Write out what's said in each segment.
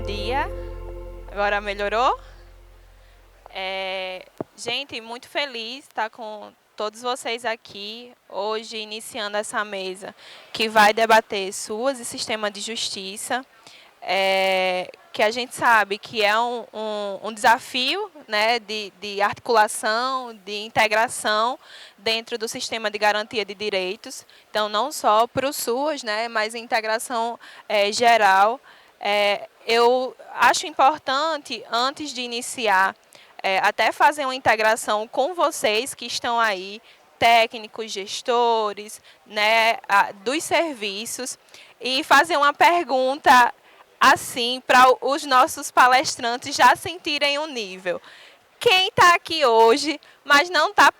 dia. Agora melhorou? Gente, muito feliz de estar com todos vocês aqui hoje, iniciando essa mesa que vai debater SUAS e sistema de justiça. Que a gente sabe que é um desafio, né, de articulação, de integração dentro do sistema de garantia de direitos. Então, não só para o SUAS, né, mas integração geral. Eu acho importante, antes de iniciar, até fazer uma integração com vocês que estão aí, técnicos, gestores, né, dos serviços, e fazer uma pergunta assim para os nossos palestrantes já sentirem o nível. Quem está aqui hoje, mas não tá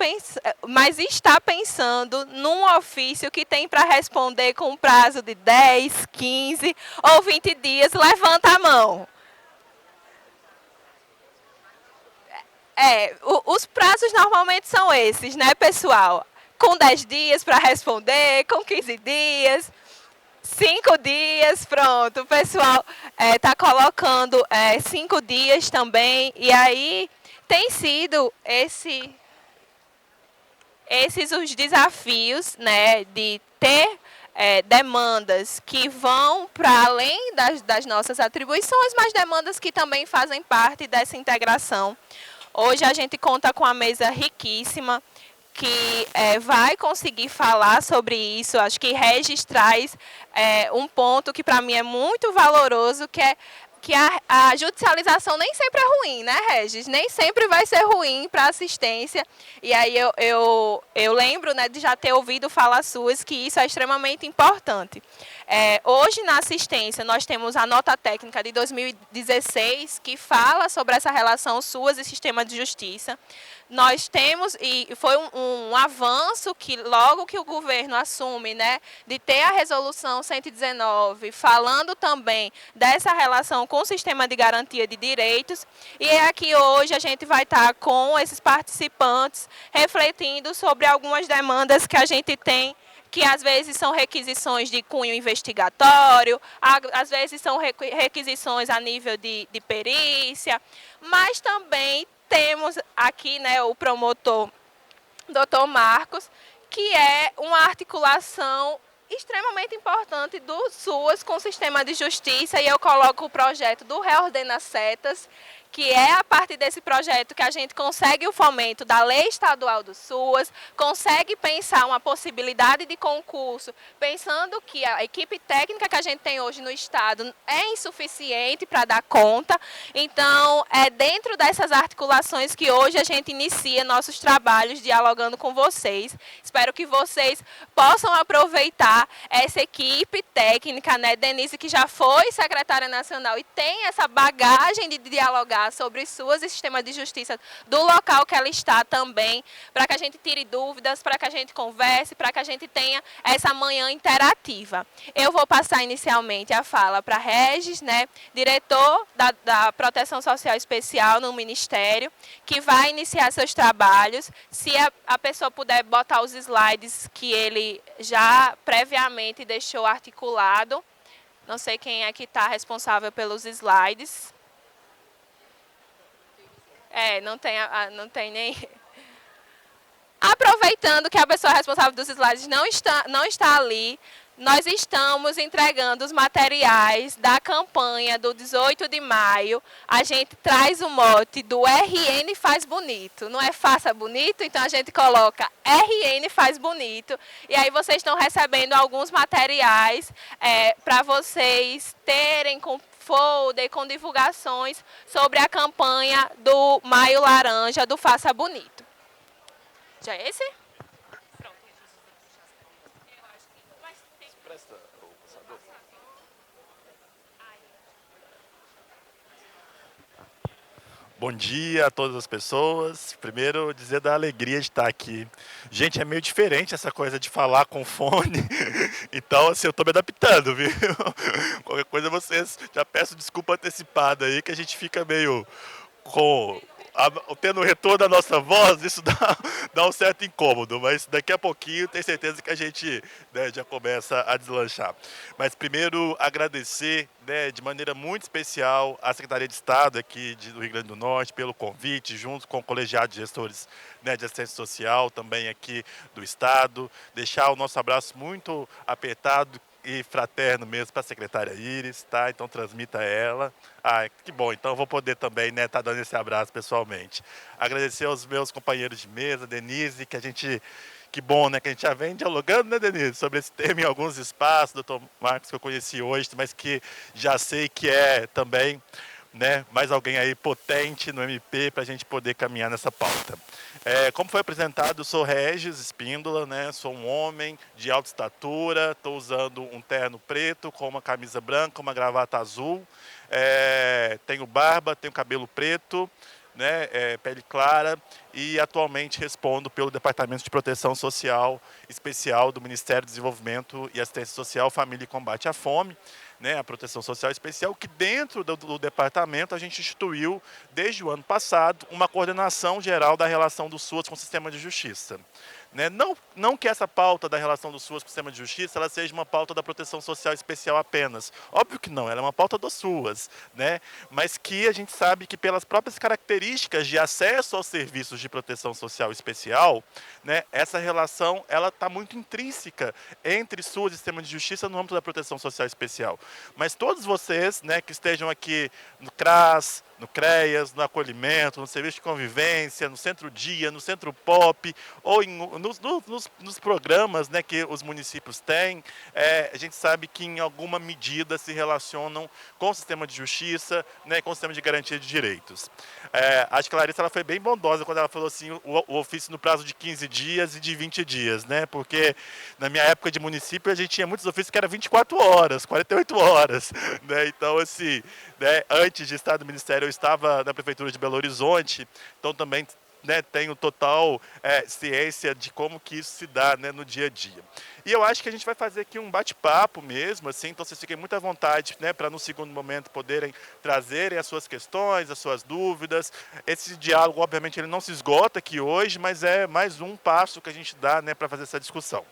mas está pensando num ofício que tem para responder com um prazo de 10, 15 ou 20 dias, levanta a mão. Os prazos normalmente são esses, né, pessoal? Com 10 dias para responder, com 15 dias, 5 dias, pronto. O pessoal está colocando 5 dias também. E aí tem sido esses os desafios, né, de ter demandas que vão para além das nossas atribuições, mas demandas que também fazem parte dessa integração. Hoje a gente conta com uma mesa riquíssima que vai conseguir falar sobre isso. Acho que Regis traz um ponto que para mim é muito valoroso, que é que a judicialização nem sempre é ruim, né, Regis? Nem sempre vai ser ruim para assistência. E aí eu lembro, né, de já ter ouvido falar suas que isso é extremamente importante. Hoje, na assistência, nós temos a nota técnica de 2016, que fala sobre essa relação SUAS e sistema de justiça. Nós temos, e foi um avanço que logo que o governo assume, né, de ter a resolução 119, falando também dessa relação com o sistema de garantia de direitos. E é aqui hoje a gente vai estar com esses participantes refletindo sobre algumas demandas que a gente tem, que às vezes são requisições de cunho investigatório, às vezes são requisições a nível de perícia, mas também temos aqui, né, o promotor Dr. Marcos, que é uma articulação extremamente importante do SUAS com o sistema de justiça, e eu coloco o projeto do Reordena Setas, que é a partir desse projeto que a gente consegue o fomento da lei estadual do SUAS, consegue pensar uma possibilidade de concurso, pensando que a equipe técnica que a gente tem hoje no estado é insuficiente para dar conta. Então, é dentro dessas articulações que hoje a gente inicia nossos trabalhos dialogando com vocês. Espero que vocês possam aproveitar essa equipe técnica, né, Denise, que já foi secretária nacional e tem essa bagagem de dialogar sobre SUAS e sistema de justiça do local que ela está também, para que a gente tire dúvidas, para que a gente converse, para que a gente tenha essa manhã interativa. Eu vou passar inicialmente a fala para Regis, né, diretor da Proteção Social Especial no Ministério, que vai iniciar seus trabalhos. Se a pessoa puder botar os slides que ele já previamente deixou articulado. Não sei quem é que está responsável pelos slides. Não tem nem... Aproveitando que a pessoa responsável dos slides não está ali, nós estamos entregando os materiais da campanha do 18 de maio. A gente traz o mote do RN Faz Bonito. Não é Faça Bonito? Então a gente coloca RN Faz Bonito. E aí vocês estão recebendo alguns materiais para vocês terem com folder, com divulgações sobre a campanha do Maio Laranja, do Faça Bonito. Já é esse? Bom dia a todas as pessoas. Primeiro, dizer da alegria de estar aqui. Gente, é meio diferente essa coisa de falar com fone. Então, assim, eu estou me adaptando, viu? Qualquer coisa vocês, já peço desculpa antecipada aí, que a gente fica meio com tendo o retorno da nossa voz, isso dá um certo incômodo, mas daqui a pouquinho tenho certeza que a gente, né, já começa a deslanchar. Mas primeiro agradecer, né, de maneira muito especial à Secretaria de Estado aqui do Rio Grande do Norte pelo convite, junto com o colegiado de gestores, né, de assistência social também aqui do Estado, deixar o nosso abraço muito apertado e fraterno mesmo para a secretária Iris, tá? Então transmita a ela. Ah, que bom, então eu vou poder também, né, tá dando esse abraço pessoalmente. Agradecer aos meus companheiros de mesa, Denise, que bom, né, que a gente já vem dialogando, né, Denise, sobre esse tema em alguns espaços, doutor Marcos, que eu conheci hoje, mas que já sei que é também, né, mais alguém aí potente no MP para a gente poder caminhar nessa pauta. Como foi apresentado, eu sou Regis Espíndola, né, sou um homem de alta estatura, estou usando um terno preto com uma camisa branca, uma gravata azul, tenho barba, tenho cabelo preto, né, pele clara, e atualmente respondo pelo Departamento de Proteção Social Especial do Ministério do Desenvolvimento e Assistência Social, Família e Combate à Fome, né, a Proteção Social Especial, que dentro do departamento a gente instituiu, desde o ano passado, uma coordenação geral da relação do SUAS com o sistema de justiça. Né? Não que essa pauta da relação do SUAS com o sistema de justiça ela seja uma pauta da Proteção Social Especial apenas. Óbvio que não, ela é uma pauta do SUAS, né? Mas que a gente sabe que pelas próprias características de acesso aos serviços de proteção social especial, né, essa relação ela está muito intrínseca entre SUAS e sistema de justiça no âmbito da Proteção Social Especial. Mas todos vocês, né, que estejam aqui no CRAS, no CREAS, no acolhimento, no serviço de convivência, no centro-dia, no centro pop, ou nos programas, né, que os municípios têm, a gente sabe que em alguma medida se relacionam com o sistema de justiça, né, com o sistema de garantia de direitos. Acho que a Larissa ela foi bem bondosa quando ela falou assim, o ofício no prazo de 15 dias e de 20 dias, né, porque na minha época de município a gente tinha muitos ofícios que eram 24 horas, 48 horas, né, então assim, né, antes de estar no Ministério eu estava na Prefeitura de Belo Horizonte, então também, né, tenho total ciência de como que isso se dá, né, no dia a dia. E eu acho que a gente vai fazer aqui um bate-papo mesmo, assim, então vocês fiquem muito à vontade, né, para no segundo momento poderem trazerem as suas questões, as suas dúvidas. Esse diálogo, obviamente, ele não se esgota aqui hoje, mas é mais um passo que a gente dá, né, para fazer essa discussão.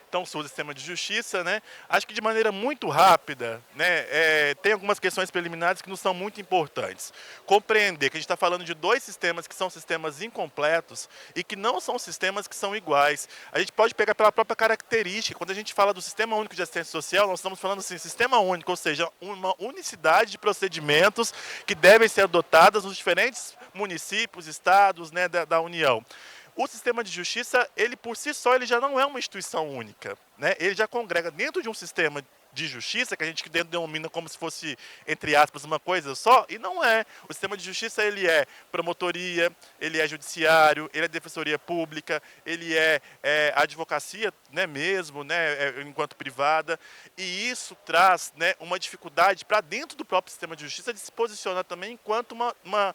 Então, sobre o sistema de justiça, né? Acho que de maneira muito rápida, né, tem algumas questões preliminares que não são muito importantes. Compreender que a gente está falando de dois sistemas que são sistemas incompletos e que não são sistemas que são iguais. A gente pode pegar pela própria característica. Quando a gente fala do Sistema Único de Assistência Social, nós estamos falando assim, sistema único, ou seja, uma unicidade de procedimentos que devem ser adotados nos diferentes municípios, estados, né, da União. O sistema de justiça, ele por si só, ele já não é uma instituição única, né? Ele já congrega dentro de um sistema de justiça, que a gente denomina como se fosse, entre aspas, uma coisa só, e não é. O sistema de justiça, ele é promotoria, ele é judiciário, ele é defensoria pública, ele é advocacia, né, mesmo, né, enquanto privada, e isso traz, né, uma dificuldade para dentro do próprio sistema de justiça de se posicionar também enquanto uma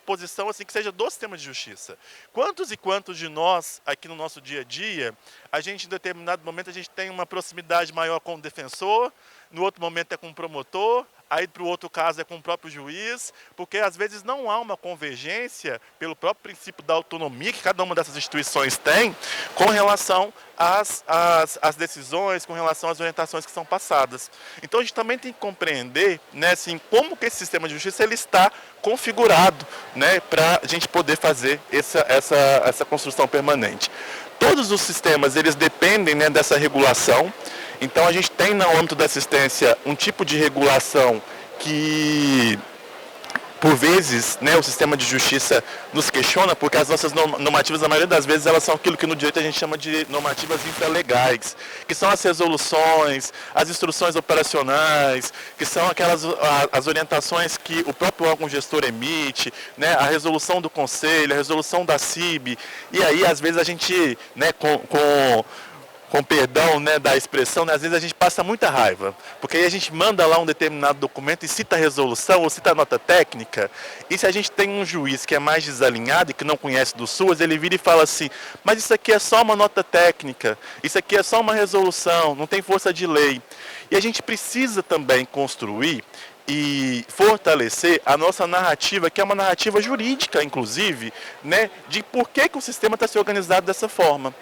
posição assim que seja do sistema de justiça. Quantos e quantos de nós, aqui no nosso dia a dia, a gente em determinado momento a gente tem uma proximidade maior com o defensor, no outro momento é com o promotor, aí para o outro caso é com o próprio juiz, porque às vezes não há uma convergência pelo próprio princípio da autonomia que cada uma dessas instituições tem com relação às decisões, com relação às orientações que são passadas. Então a gente também tem que compreender, né, assim, como que esse sistema de justiça ele está configurado, né, para a gente poder fazer essa construção permanente. Todos os sistemas eles dependem, né, dessa regulação. Então a gente tem no âmbito da assistência um tipo de regulação que, por vezes, né, o sistema de justiça nos questiona, porque as nossas normativas, na maioria das vezes, elas são aquilo que no direito a gente chama de normativas infralegais, que são as resoluções, as instruções operacionais, que são as orientações que o próprio órgão gestor emite, né, a resolução do conselho, a resolução da CIB, e aí, às vezes, a gente, né, com perdão, né, da expressão, né, às vezes a gente passa muita raiva, porque aí a gente manda lá um determinado documento e cita a resolução ou cita a nota técnica, e se a gente tem um juiz que é mais desalinhado e que não conhece do SUAS, ele vira e fala assim, mas isso aqui é só uma nota técnica, isso aqui é só uma resolução, não tem força de lei. E a gente precisa também construir e fortalecer a nossa narrativa, que é uma narrativa jurídica, inclusive, né, de por que o sistema está se organizado dessa forma.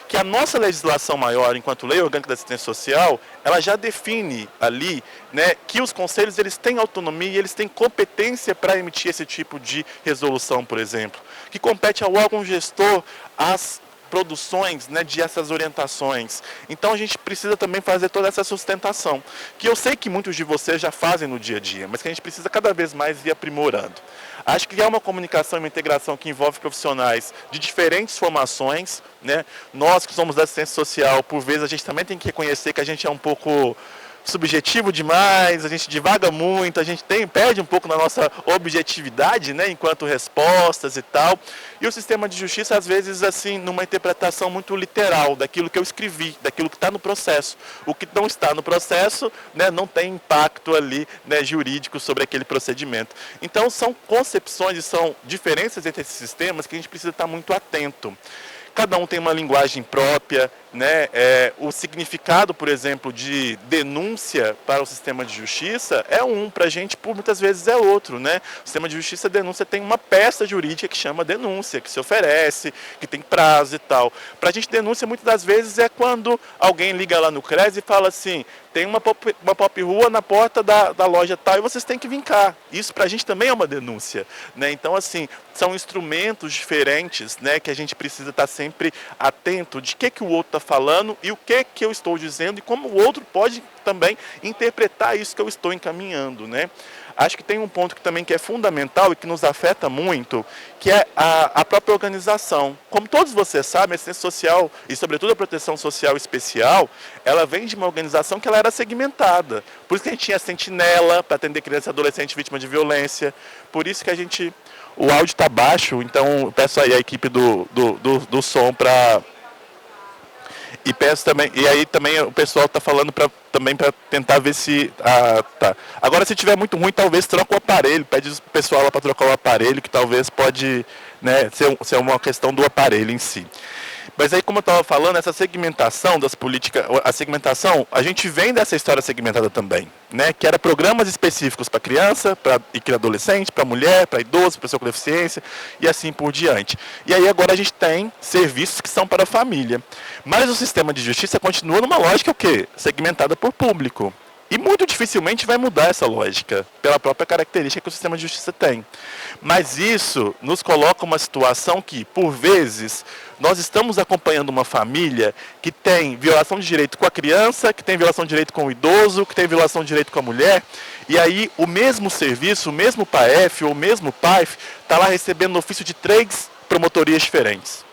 Que a nossa legislação maior, enquanto Lei Orgânica da Assistência Social, ela já define ali, né, que os conselhos eles têm autonomia e eles têm competência para emitir esse tipo de resolução, por exemplo. Que compete ao órgão gestor as produções, né, de essas orientações. Então a gente precisa também fazer toda essa sustentação, que eu sei que muitos de vocês já fazem no dia a dia, mas que a gente precisa cada vez mais ir aprimorando. Acho que é uma comunicação e uma integração que envolve profissionais de diferentes formações, né? Nós que somos da assistência social, por vezes a gente também tem que reconhecer que a gente é um pouco subjetivo demais, a gente divaga muito, a gente perde um pouco na nossa objetividade, né, enquanto respostas e tal. E o sistema de justiça, às vezes, assim, numa interpretação muito literal daquilo que eu escrevi, daquilo que está no processo. O que não está no processo, né, não tem impacto ali, né, jurídico sobre aquele procedimento. Então, são concepções e são diferenças entre esses sistemas que a gente precisa estar muito atento. Cada um tem uma linguagem própria, né? O significado, por exemplo, de denúncia para o sistema de justiça é um, para a gente, por muitas vezes, é outro, né? O sistema de justiça, denúncia, tem uma peça jurídica que chama denúncia, que se oferece, que tem prazo e tal. Para a gente, denúncia, muitas das vezes, é quando alguém liga lá no CRES e fala assim, tem uma pop rua na porta da loja tal e vocês têm que vir cá. Isso para a gente também é uma denúncia, né? Então, assim, são instrumentos diferentes, né, que a gente precisa estar sempre atento de que o outro está falando e o que eu estou dizendo e como o outro pode também interpretar isso que eu estou encaminhando, né? Acho que tem um ponto que também que é fundamental e que nos afeta muito, que é a própria organização. Como todos vocês sabem, a assistência social e, sobretudo, a proteção social especial, ela vem de uma organização que ela era segmentada. Por isso que a gente tinha a sentinela para atender criança e adolescente vítima de violência. Por isso que a gente... O áudio está baixo, então eu peço aí a equipe do som para... E peço também, e aí também o pessoal está falando também para tentar ver se... tá. Agora, se tiver muito ruim, talvez troque o aparelho, pede o pessoal lá para trocar o aparelho, que talvez pode, né, ser uma questão do aparelho em si. Mas aí, como eu estava falando, essa segmentação das políticas, a segmentação, a gente vem dessa história segmentada também, né? Que era programas específicos para criança, para adolescente, para mulher, para idoso, para pessoa com deficiência e assim por diante. E aí agora a gente tem serviços que são para a família. Mas o sistema de justiça continua numa lógica o quê? Segmentada por público. E muito dificilmente vai mudar essa lógica, pela própria característica que o sistema de justiça tem. Mas isso nos coloca uma situação que, por vezes, nós estamos acompanhando uma família que tem violação de direito com a criança, que tem violação de direito com o idoso, que tem violação de direito com a mulher, e aí o mesmo serviço, o mesmo PAEF ou o mesmo PAIF, está lá recebendo ofício de 3 promotorias diferentes.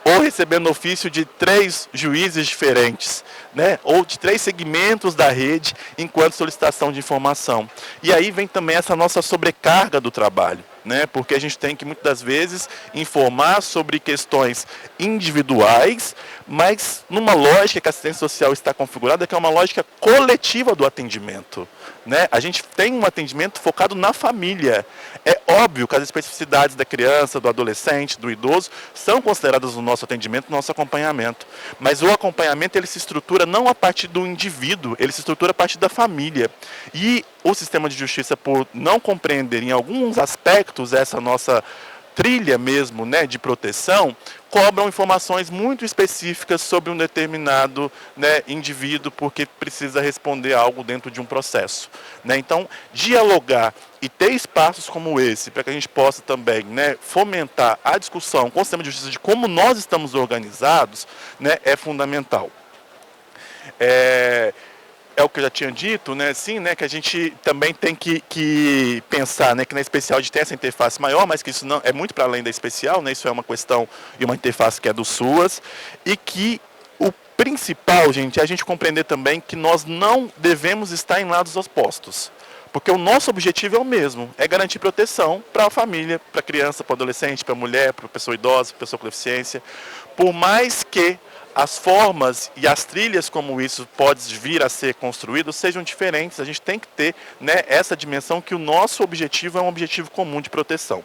Ou recebendo ofício de 3 juízes diferentes, né? Ou de 3 segmentos da rede, enquanto solicitação de informação. E aí vem também essa nossa sobrecarga do trabalho, né? Porque a gente tem que, muitas das vezes, informar sobre questões individuais, mas numa lógica que a assistência social está configurada, que é uma lógica coletiva do atendimento, né? A gente tem um atendimento focado na família. É óbvio que as especificidades da criança, do adolescente, do idoso, são consideradas no nosso atendimento, no nosso acompanhamento. Mas o acompanhamento, ele se estrutura não a partir do indivíduo, ele se estrutura a partir da família. E o sistema de justiça, por não compreender em alguns aspectos essa nossa trilha mesmo, né, de proteção, cobram informações muito específicas sobre um determinado, né, indivíduo, porque precisa responder algo dentro de um processo, né? Então, dialogar e ter espaços como esse, para que a gente possa também, né, fomentar a discussão com o sistema de justiça de como nós estamos organizados, né, é fundamental. É o que eu já tinha dito, né, assim, né, que a gente também tem que pensar, né, que na especial a gente tem essa interface maior, mas que isso não é muito para além da especial, né, isso é uma questão e uma interface que é do SUAS, e que o principal, gente, é a gente compreender também que nós não devemos estar em lados opostos. Porque o nosso objetivo é o mesmo, é garantir proteção para a família, para a criança, para o adolescente, para a mulher, para a pessoa idosa, para a pessoa com deficiência. Por mais que as formas e as trilhas como isso pode vir a ser construído sejam diferentes, a gente tem que ter, né, essa dimensão que o nosso objetivo é um objetivo comum de proteção.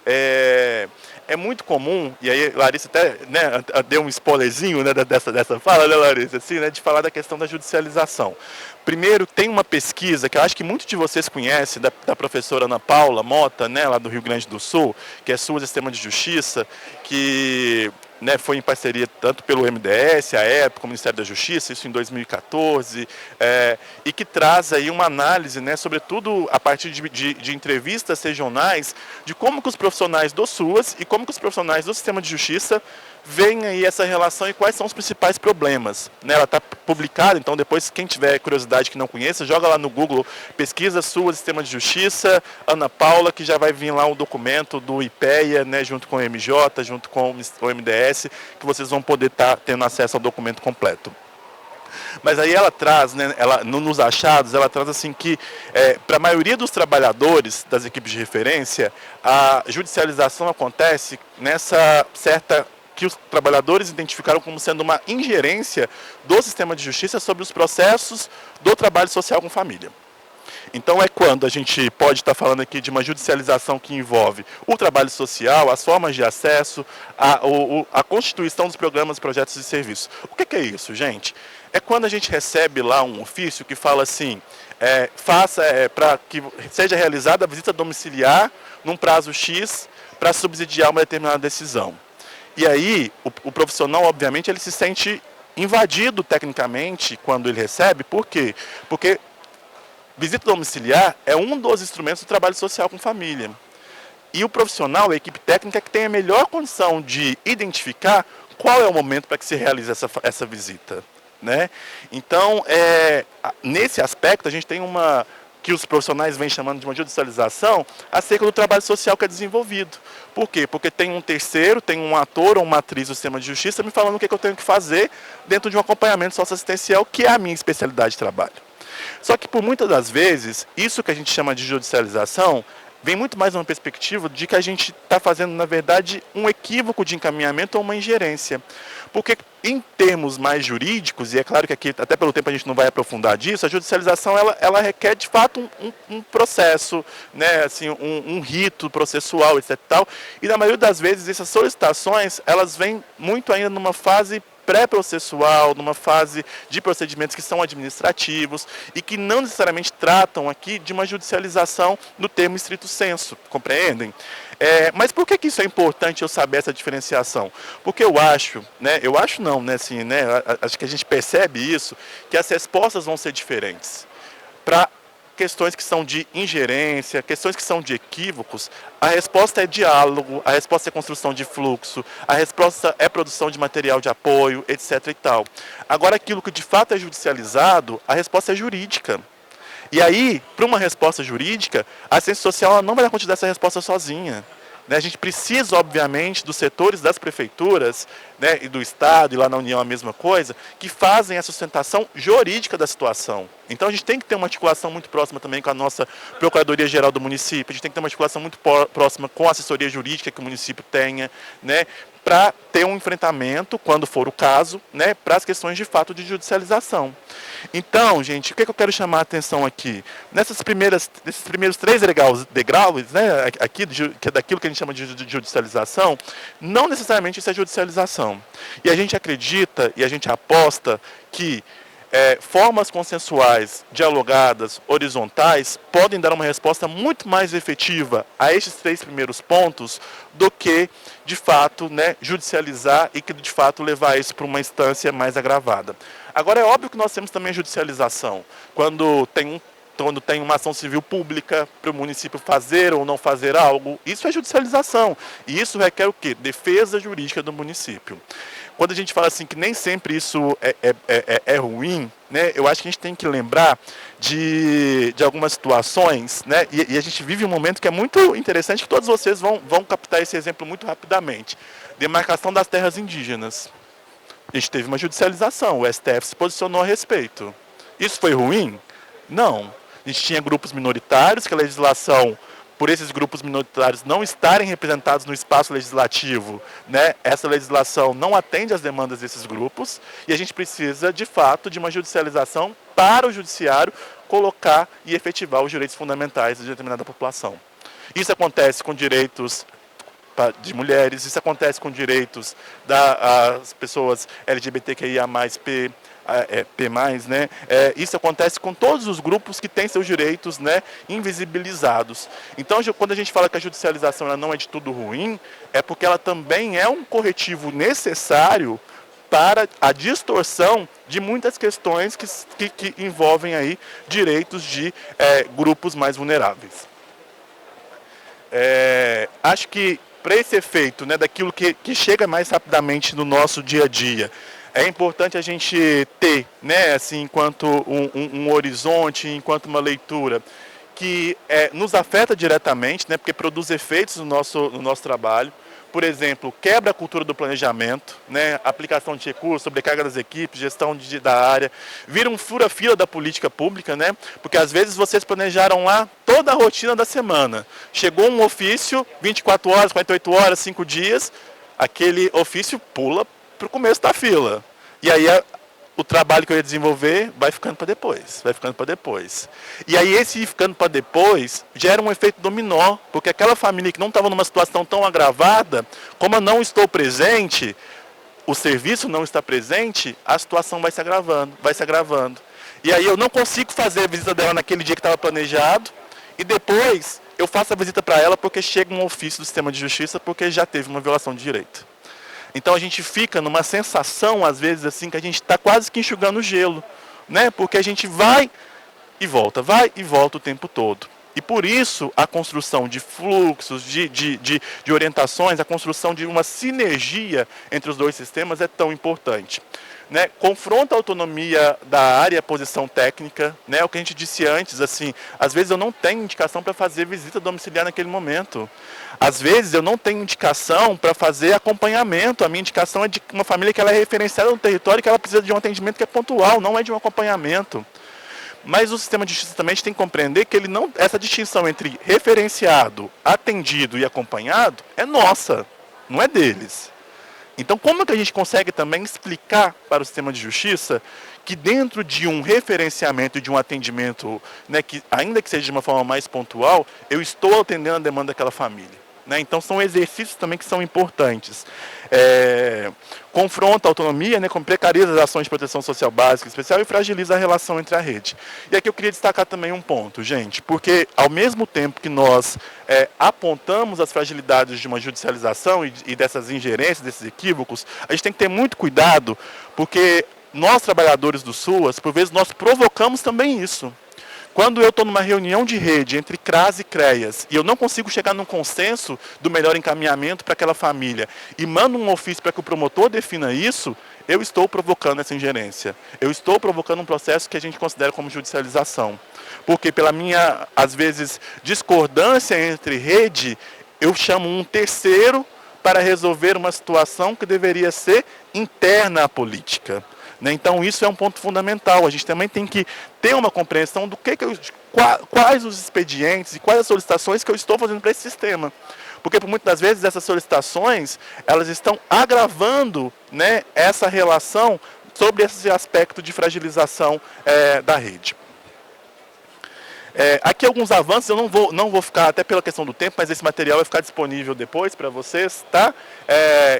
é muito comum, e aí Larissa até, né, deu um spoilerzinho, né, dessa fala, né, Larissa, assim, né, de falar da questão da judicialização. Primeiro, tem uma pesquisa que eu acho que muitos de vocês conhecem, da professora Ana Paula Mota, né, lá do Rio Grande do Sul, que é SUS Sistema de Justiça, que, né, foi em parceria tanto pelo MDS, a época, o Ministério da Justiça, isso em 2014, e que traz aí uma análise, né, sobretudo a partir de entrevistas regionais, de como que os profissionais do SUAS e como que os profissionais do Sistema de Justiça veem aí essa relação e quais são os principais problemas. Né, ela está publicada, então depois quem tiver curiosidade que não conheça, joga lá no Google, pesquisa SUAS Sistema de Justiça, Ana Paula, que já vai vir lá um documento do IPEA, né, junto com o MJ, junto com o MDS, que vocês vão poder estar tendo acesso ao documento completo. Mas aí ela traz, né, nos achados, ela traz assim que, para a maioria dos trabalhadores das equipes de referência, a judicialização acontece nessa certa que os trabalhadores identificaram como sendo uma ingerência do sistema de justiça sobre os processos do trabalho social com família. Então é quando a gente pode estar falando aqui de uma judicialização que envolve o trabalho social, as formas de acesso, a constituição dos programas, projetos e serviços. O que é isso, gente? É quando a gente recebe lá um ofício que fala assim, para que seja realizada a visita domiciliar num prazo X para subsidiar uma determinada decisão. E aí, o profissional, obviamente, ele se sente invadido tecnicamente quando ele recebe. Por quê? Porque visita domiciliar é um dos instrumentos do trabalho social com família. E o profissional, a equipe técnica, que tem a melhor condição de identificar qual é o momento para que se realize essa visita. Né? Então, nesse aspecto, a gente tem que os profissionais vêm chamando de uma judicialização acerca do trabalho social que é desenvolvido. Por quê? Porque tem um terceiro, tem um ator ou uma atriz do sistema de justiça me falando o que eu tenho que fazer dentro de um acompanhamento socioassistencial, que é a minha especialidade de trabalho. Só que, por muitas das vezes, isso que a gente chama de judicialização vem muito mais numa perspectiva de que a gente está fazendo, na verdade, um equívoco de encaminhamento ou uma ingerência. Porque, em termos mais jurídicos, e é claro que aqui, até pelo tempo a gente não vai aprofundar disso, a judicialização ela requer, de fato, um processo, né, assim, um rito processual, etc. E, na maioria das vezes, essas solicitações, elas vêm muito ainda numa fase pré-processual, numa fase de procedimentos que são administrativos e que não necessariamente tratam aqui de uma judicialização no termo estrito sensu, compreendem? Mas por que isso é importante eu saber essa diferenciação? Porque eu acho, né, assim, né, acho que a gente percebe isso, que as respostas vão ser diferentes. Para questões que são de ingerência, questões que são de equívocos, a resposta é diálogo, a resposta é construção de fluxo, a resposta é produção de material de apoio, etc. e tal. Agora, aquilo que de fato é judicializado, a resposta é jurídica. E aí, para uma resposta jurídica, a assistência social ela não vai dar conta dessa resposta sozinha. A gente precisa, obviamente, dos setores das prefeituras, né, e do Estado, e lá na União a mesma coisa, que fazem a sustentação jurídica da situação. Então a gente tem que ter uma articulação muito próxima também com a nossa Procuradoria-Geral do município, a gente tem que ter uma articulação muito próxima com a assessoria jurídica que o município tenha, né, para ter um enfrentamento, quando for o caso, né, para as questões de fato de judicialização. Então, gente, o que eu quero chamar a atenção aqui? Nesses primeiros 3 degraus, né, aqui, que é daquilo que a gente chama de judicialização, não necessariamente isso é judicialização. E a gente acredita e a gente aposta que formas consensuais, dialogadas, horizontais, podem dar uma resposta muito mais efetiva a estes 3 primeiros pontos do que, de fato, né, judicializar e que, de fato, levar isso para uma instância mais agravada. Agora, é óbvio que nós temos também a judicialização, quando tem uma ação civil pública para o município fazer ou não fazer algo, isso é judicialização. E isso requer o quê? Defesa jurídica do município. Quando a gente fala assim que nem sempre isso é ruim, né, eu acho que a gente tem que lembrar de algumas situações, né, e a gente vive um momento que é muito interessante, que todos vocês vão captar esse exemplo muito rapidamente. Demarcação das terras indígenas. A gente teve uma judicialização, o STF se posicionou a respeito. Isso foi ruim? Não. A gente tinha grupos minoritários, que a legislação, por esses grupos minoritários não estarem representados no espaço legislativo, né, essa legislação não atende às demandas desses grupos, e a gente precisa, de fato, de uma judicialização para o judiciário colocar e efetivar os direitos fundamentais de determinada população. Isso acontece com direitos de mulheres, isso acontece com direitos das pessoas LGBTQIA+, P+, né? Isso acontece com todos os grupos que têm seus direitos, né, invisibilizados. Então, quando a gente fala que a judicialização ela não é de tudo ruim, é porque ela também é um corretivo necessário para a distorção de muitas questões que envolvem aí direitos de grupos mais vulneráveis. Acho que para esse efeito, né, daquilo que chega mais rapidamente no nosso dia a dia, é importante a gente ter, né, assim, enquanto um horizonte, enquanto uma leitura que nos afeta diretamente, né, porque produz efeitos no nosso trabalho. Por exemplo, quebra a cultura do planejamento, né, aplicação de recursos, sobrecarga das equipes, gestão da área, vira um fura-fila da política pública, né, porque às vezes vocês planejaram lá toda a rotina da semana. Chegou um ofício, 24 horas, 48 horas, 5 dias, aquele ofício pula para o começo da fila. E aí o trabalho que eu ia desenvolver vai ficando para depois, vai ficando para depois. E aí esse ficando para depois gera um efeito dominó, porque aquela família que não estava numa situação tão agravada, como eu não estou presente, o serviço não está presente, a situação vai se agravando, vai se agravando. E aí eu não consigo fazer a visita dela naquele dia que estava planejado, e depois eu faço a visita para ela porque chega um ofício do sistema de justiça porque já teve uma violação de direito. Então a gente fica numa sensação, às vezes, assim, que a gente está quase que enxugando gelo, né? Porque a gente vai e volta o tempo todo. E por isso a construção de fluxos, de orientações, a construção de uma sinergia entre os dois sistemas é tão importante. Né? Confronta a autonomia da área e a posição técnica, né? O que a gente disse antes, assim, às vezes eu não tenho indicação para fazer visita domiciliar naquele momento. Às vezes eu não tenho indicação para fazer acompanhamento. A minha indicação é de uma família que ela é referenciada no território e que ela precisa de um atendimento que é pontual, não é de um acompanhamento. Mas o sistema de justiça também tem que compreender que ele não, essa distinção entre referenciado, atendido e acompanhado é nossa, não é deles. Então, como é que a gente consegue também explicar para o sistema de justiça que dentro de um referenciamento e de um atendimento, né, que ainda que seja de uma forma mais pontual, eu estou atendendo a demanda daquela família? Né? Então, são exercícios também que são importantes. Confronta a autonomia, né, precariza as ações de proteção social básica especial e fragiliza a relação entre a rede. E aqui eu queria destacar também um ponto, gente, porque ao mesmo tempo que nós apontamos as fragilidades de uma judicialização e dessas ingerências, desses equívocos, a gente tem que ter muito cuidado, porque nós, trabalhadores do SUAS, por vezes nós provocamos também isso. Quando eu estou numa reunião de rede entre CRAS e CREAS e eu não consigo chegar num consenso do melhor encaminhamento para aquela família e mando um ofício para que o promotor defina isso, eu estou provocando essa ingerência. Eu estou provocando um processo que a gente considera como judicialização. Porque pela minha, às vezes, discordância entre rede, eu chamo um terceiro para resolver uma situação que deveria ser interna à política. Então isso é um ponto fundamental, a gente também tem que ter uma compreensão do quais os expedientes e quais as solicitações que eu estou fazendo para esse sistema. Porque por muitas das vezes essas solicitações, elas estão agravando, né, essa relação sobre esse aspecto de fragilização da rede. Aqui alguns avanços, eu não vou ficar, até pela questão do tempo, mas esse material vai ficar disponível depois para vocês, tá?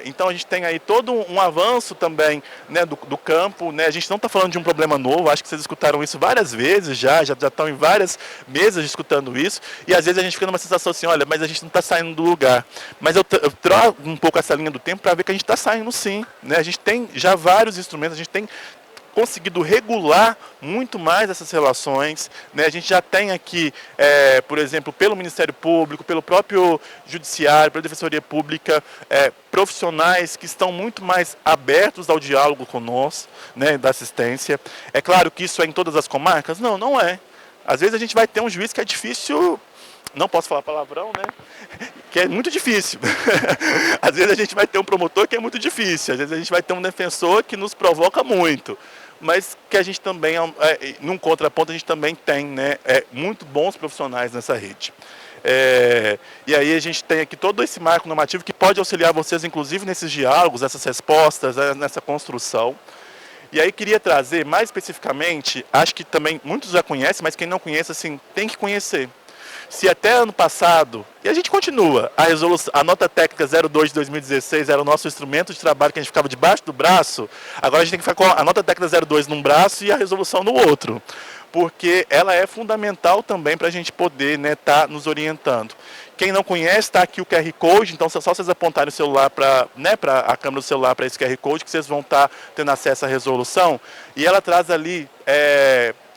Então a gente tem aí todo um avanço também, né, do campo, né? A gente não está falando de um problema novo, acho que vocês escutaram isso várias vezes já estão em várias mesas escutando isso, e às vezes a gente fica numa sensação assim, olha, mas a gente não está saindo do lugar. Mas eu trago um pouco essa linha do tempo para ver que a gente está saindo sim, né? A gente tem já vários instrumentos, a gente tem conseguido regular muito mais essas relações, né? A gente já tem aqui, por exemplo, pelo Ministério Público, pelo próprio Judiciário, pela Defensoria Pública, profissionais que estão muito mais abertos ao diálogo conosco, né, da assistência. É claro que isso é em todas as comarcas? Não, não é. Às vezes a gente vai ter um juiz que é difícil, não posso falar palavrão, né? Que é muito difícil. Às vezes a gente vai ter um promotor que é muito difícil, às vezes a gente vai ter um defensor que nos provoca muito. Mas que a gente também, num contraponto, a gente também tem, né, muito bons profissionais nessa rede. E aí a gente tem aqui todo esse marco normativo que pode auxiliar vocês, inclusive, nesses diálogos, nessas respostas, nessa construção. E aí queria trazer, mais especificamente, acho que também muitos já conhecem, mas quem não conhece, assim, tem que conhecer. Se até ano passado, e a gente continua, a nota técnica 02 de 2016 era o nosso instrumento de trabalho que a gente ficava debaixo do braço, agora a gente tem que ficar com a nota técnica 02 num braço e a resolução no outro, porque ela é fundamental também para a gente poder tá nos orientando. Quem não conhece, está aqui o QR Code, então é só vocês apontarem o celular para a câmera do celular para esse QR Code que vocês vão estar tendo acesso à resolução. E ela traz ali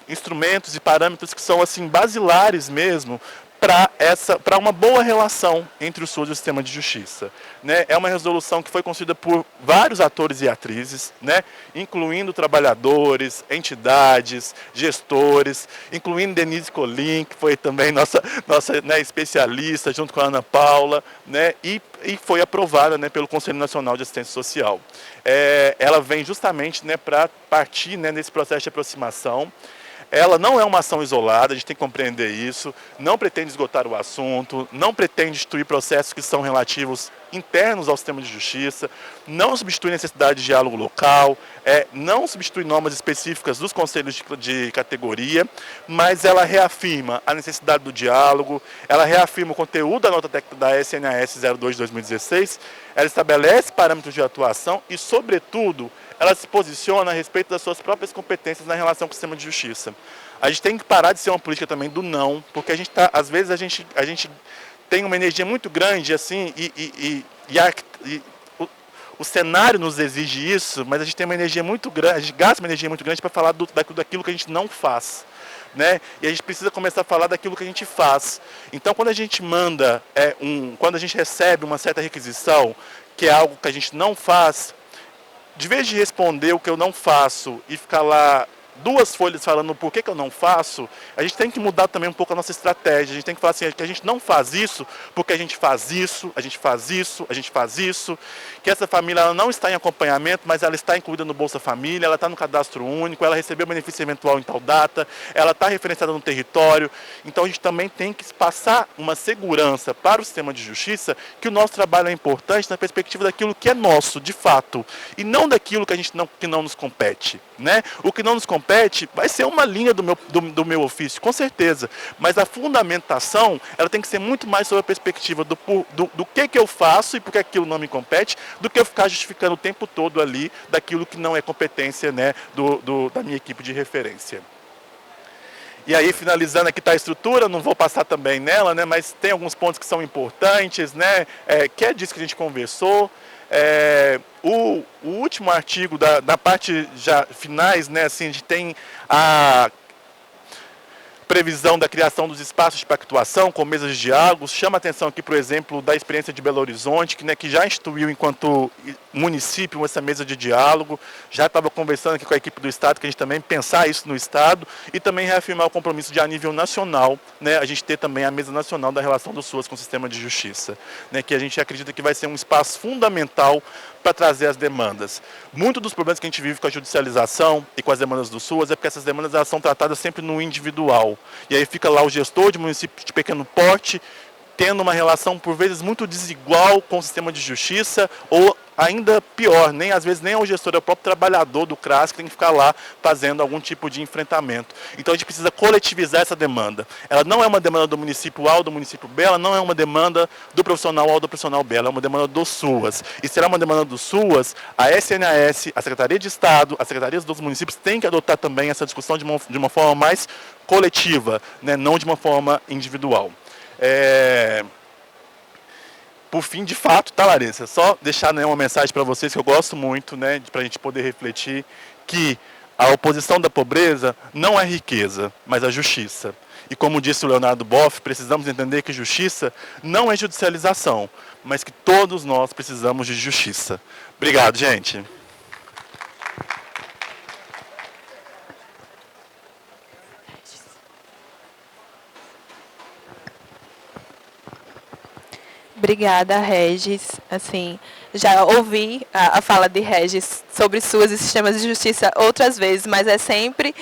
instrumentos e parâmetros que são assim basilares mesmo para uma boa relação entre o SUS e o sistema de justiça. É uma resolução que foi construída por vários atores e atrizes, incluindo trabalhadores, entidades, gestores, incluindo Denise Colim, que foi também nossa especialista, junto com a Ana Paula, e foi aprovada pelo Conselho Nacional de Assistência Social. Ela vem justamente para partir nesse processo de aproximação. Ela não é uma ação isolada, a gente tem que compreender isso, não pretende esgotar o assunto, não pretende instituir processos que são relativos internos ao sistema de justiça, não substitui necessidade de diálogo local, não substitui normas específicas dos conselhos de categoria, mas ela reafirma a necessidade do diálogo, ela reafirma o conteúdo da nota técnica da SNS 02 de 2016, ela estabelece parâmetros de atuação e, sobretudo, ela se posiciona a respeito das suas próprias competências na relação com o sistema de justiça. A gente tem que parar de ser uma política também do não, porque às vezes a gente tem uma energia muito grande assim o cenário nos exige isso, mas a gente tem uma energia muito grande, a gente gasta uma energia muito grande para falar daquilo que a gente não faz. E a gente precisa começar a falar daquilo que a gente faz. Então, quando a gente quando a gente recebe uma certa requisição, que é algo que a gente não faz, de vez de responder o que eu não faço e ficar lá 2 folhas falando por que eu não faço, a gente tem que mudar também um pouco a nossa estratégia. A gente tem que falar assim, que a gente não faz isso porque a gente faz isso, a gente faz isso, a gente faz isso, que essa família ela não está em acompanhamento, mas ela está incluída no Bolsa Família, ela está no cadastro único, ela recebeu benefício eventual em tal data, ela está referenciada no território. Então a gente também tem que passar uma segurança para o sistema de justiça que o nosso trabalho é importante na perspectiva daquilo que é nosso, de fato, e não daquilo que não nos compete. O que não nos compete vai ser uma linha do meu ofício, com certeza, mas a fundamentação ela tem que ser muito mais sobre a perspectiva do que eu faço e por que aquilo não me compete, do que eu ficar justificando o tempo todo ali daquilo que não é competência da minha equipe de referência. E aí, finalizando aqui está a estrutura, não vou passar também nela, mas tem alguns pontos que são importantes, que é disso que a gente conversou. O último artigo da parte já finais, assim, a gente tem a previsão da criação dos espaços de pactuação com mesas de diálogo. Chama a atenção aqui, por exemplo, da experiência de Belo Horizonte, que já instituiu enquanto município essa mesa de diálogo. Já estava conversando aqui com a equipe do Estado, que a gente também pensar isso no Estado e também reafirmar o compromisso de a nível nacional, a gente ter também a mesa nacional da relação do SUAS com o sistema de justiça, que a gente acredita que vai ser um espaço fundamental para trazer as demandas. Muitos dos problemas que a gente vive com a judicialização e com as demandas do SUAS é porque essas demandas elas são tratadas sempre no individual. E aí fica lá o gestor de município de pequeno porte, tendo uma relação por vezes muito desigual com o sistema de justiça, ou ainda pior, às vezes nem é o gestor, é o próprio trabalhador do CRAS que tem que ficar lá fazendo algum tipo de enfrentamento. Então a gente precisa coletivizar essa demanda. Ela não é uma demanda do município A ou do município B, ela não é uma demanda do profissional A ou do profissional B, ela é uma demanda do SUAS. E será uma demanda do SUAS, a SNS, a Secretaria de Estado, as secretarias dos municípios têm que adotar também essa discussão de uma forma mais coletiva, não de uma forma individual. Por fim, de fato, Larissa? Só deixar uma mensagem para vocês que eu gosto muito, para a gente poder refletir, que a oposição da pobreza não é riqueza, mas a justiça. E como disse o Leonardo Boff, precisamos entender que justiça não é judicialização, mas que todos nós precisamos de justiça. Obrigado, gente. Obrigada, Regis. Assim, já ouvi a fala de Regis sobre SUAS e sistemas de justiça outras vezes, mas é sempre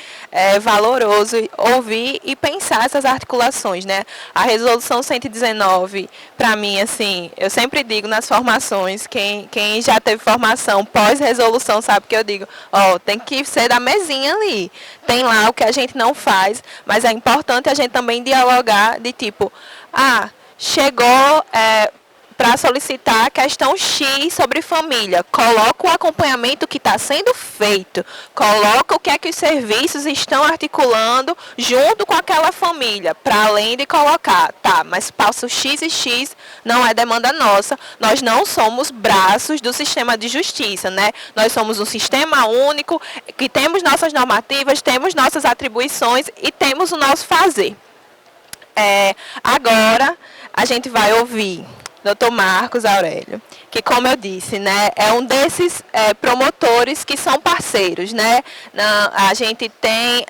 valoroso ouvir e pensar essas articulações, né? A resolução 119, para mim, assim, eu sempre digo nas formações, quem já teve formação pós-resolução sabe que eu digo, ó, tem que ser da mesinha ali. Tem lá o que a gente não faz, mas é importante a gente também dialogar de tipo, chegou para solicitar a questão X sobre família. Coloca o acompanhamento que está sendo feito. Coloca o que é que os serviços estão articulando junto com aquela família, para além de colocar, tá, mas passo X e X não é demanda nossa. Nós não somos braços do sistema de justiça, né? Nós somos um sistema único, que temos nossas normativas, temos nossas atribuições e temos o nosso fazer. Agora, a gente vai ouvir Dr. Marcos Aurélio, que, como eu disse, né, é um desses promotores que são parceiros, né? A gente tem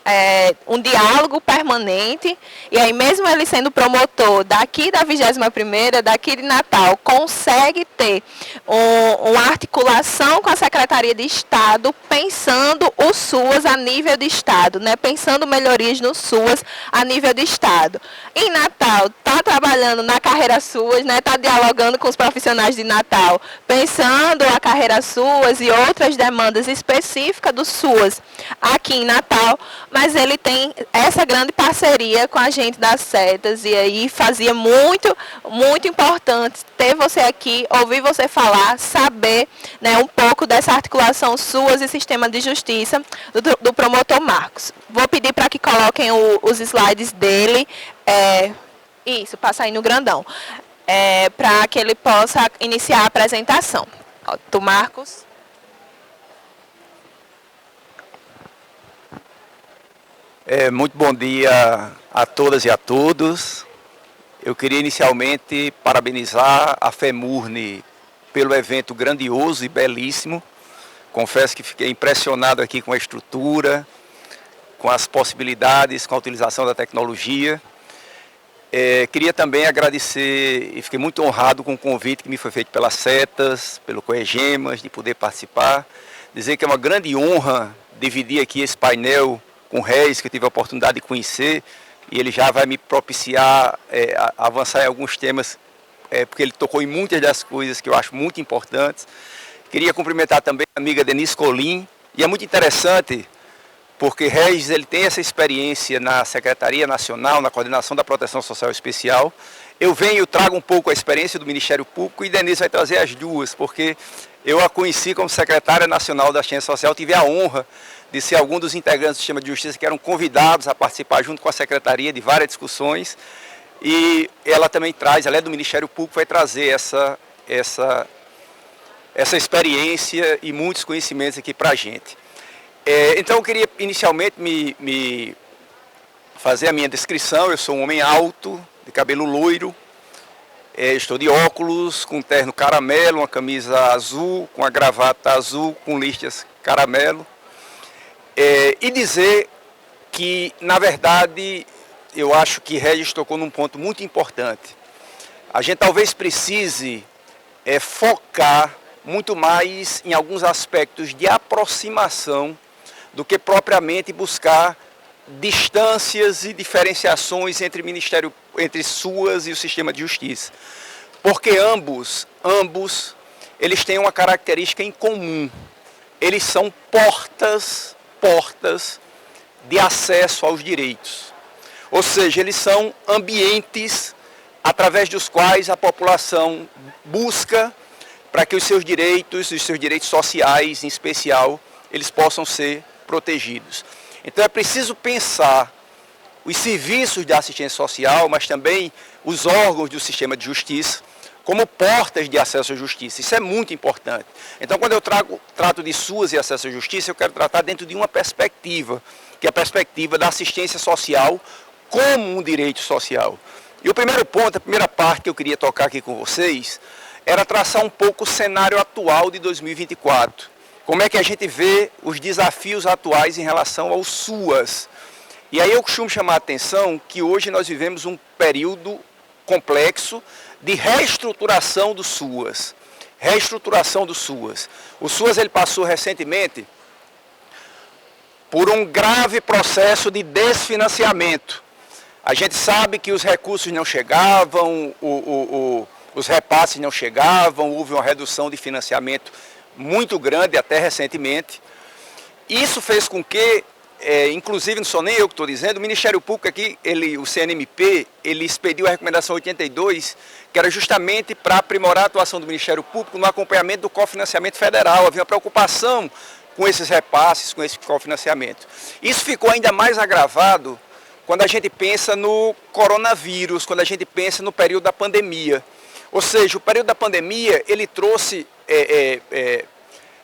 um diálogo permanente, e aí mesmo ele sendo promotor daqui da 21ª, daqui de Natal, consegue ter uma articulação com a Secretaria de Estado, pensando o SUAS a nível de Estado, né? Pensando melhorias no SUAS a nível de Estado. Em Natal, está trabalhando na carreira SUAS, né? Está dialogando com os profissionais de Natal, pensando a carreira SUAS e outras demandas específicas do SUAS aqui em Natal, mas ele tem essa grande parceria com a gente das setas, e aí fazia muito, muito importante ter você aqui, ouvir você falar, saber, né, um pouco dessa articulação SUAS e sistema de justiça do promotor Marcos. Vou pedir para que coloquem os slides dele, isso, passa aí no grandão, para que ele possa iniciar a apresentação. Tu, Marcos. Muito bom dia a todas e a todos. Eu queria inicialmente parabenizar a FEMURNE pelo evento grandioso e belíssimo. Confesso que fiquei impressionado aqui com a estrutura, com as possibilidades, com a utilização da tecnologia. Queria também agradecer e fiquei muito honrado com o convite que me foi feito pelas setas, pelo COEGEMAS, de poder participar. Dizer que é uma grande honra dividir aqui esse painel com o Regis, que eu tive a oportunidade de conhecer, e ele já vai me propiciar a avançar em alguns temas, porque ele tocou em muitas das coisas que eu acho muito importantes. Queria cumprimentar também a amiga Denise Colim, e é muito interessante, porque Regis ele tem essa experiência na Secretaria Nacional, na Coordenação da Proteção Social Especial. Eu trago um pouco a experiência do Ministério Público, e Denise vai trazer as duas, porque eu a conheci como secretária nacional da Assistência Social, tive a honra de ser algum dos integrantes do sistema de justiça que eram convidados a participar junto com a Secretaria de várias discussões, e ela também traz, ela é do Ministério Público, vai trazer essa experiência e muitos conhecimentos aqui para a gente. Então eu queria inicialmente me fazer a minha descrição. Eu sou um homem alto, de cabelo loiro, estou de óculos, com um terno caramelo, uma camisa azul, com a gravata azul, com listas caramelo. E dizer que, na verdade, eu acho que Regis tocou num ponto muito importante. A gente talvez precise focar muito mais em alguns aspectos de aproximação do que propriamente buscar distâncias e diferenciações entre SUAS e o sistema de justiça. Porque ambos, eles têm uma característica em comum. Eles são portas de acesso aos direitos. Ou seja, eles são ambientes através dos quais a população busca para que os seus direitos sociais, em especial, eles possam ser protegidos. Então é preciso pensar os serviços da assistência social, mas também os órgãos do sistema de justiça, como portas de acesso à justiça. Isso é muito importante. Então, quando eu trato de SUAS e acesso à justiça, eu quero tratar dentro de uma perspectiva, que é a perspectiva da assistência social como um direito social. E o primeiro ponto, a primeira parte que eu queria tocar aqui com vocês, era traçar um pouco o cenário atual de 2024. Como é que a gente vê os desafios atuais em relação ao SUAS. E aí eu costumo chamar a atenção que hoje nós vivemos um período complexo de reestruturação do SUAS. Reestruturação do SUAS. O SUAS ele passou recentemente por um grave processo de desfinanciamento. A gente sabe que os recursos não chegavam, os repasses não chegavam, houve uma redução de financiamento muito grande até recentemente. Isso fez com que, inclusive não sou nem eu que estou dizendo, o Ministério Público aqui, o CNMP, ele expediu a recomendação 82, que era justamente para aprimorar a atuação do Ministério Público no acompanhamento do cofinanciamento federal. Havia uma preocupação com esses repasses, com esse cofinanciamento. Isso ficou ainda mais agravado quando a gente pensa no coronavírus, quando a gente pensa no período da pandemia. Ou seja, o período da pandemia, ele trouxe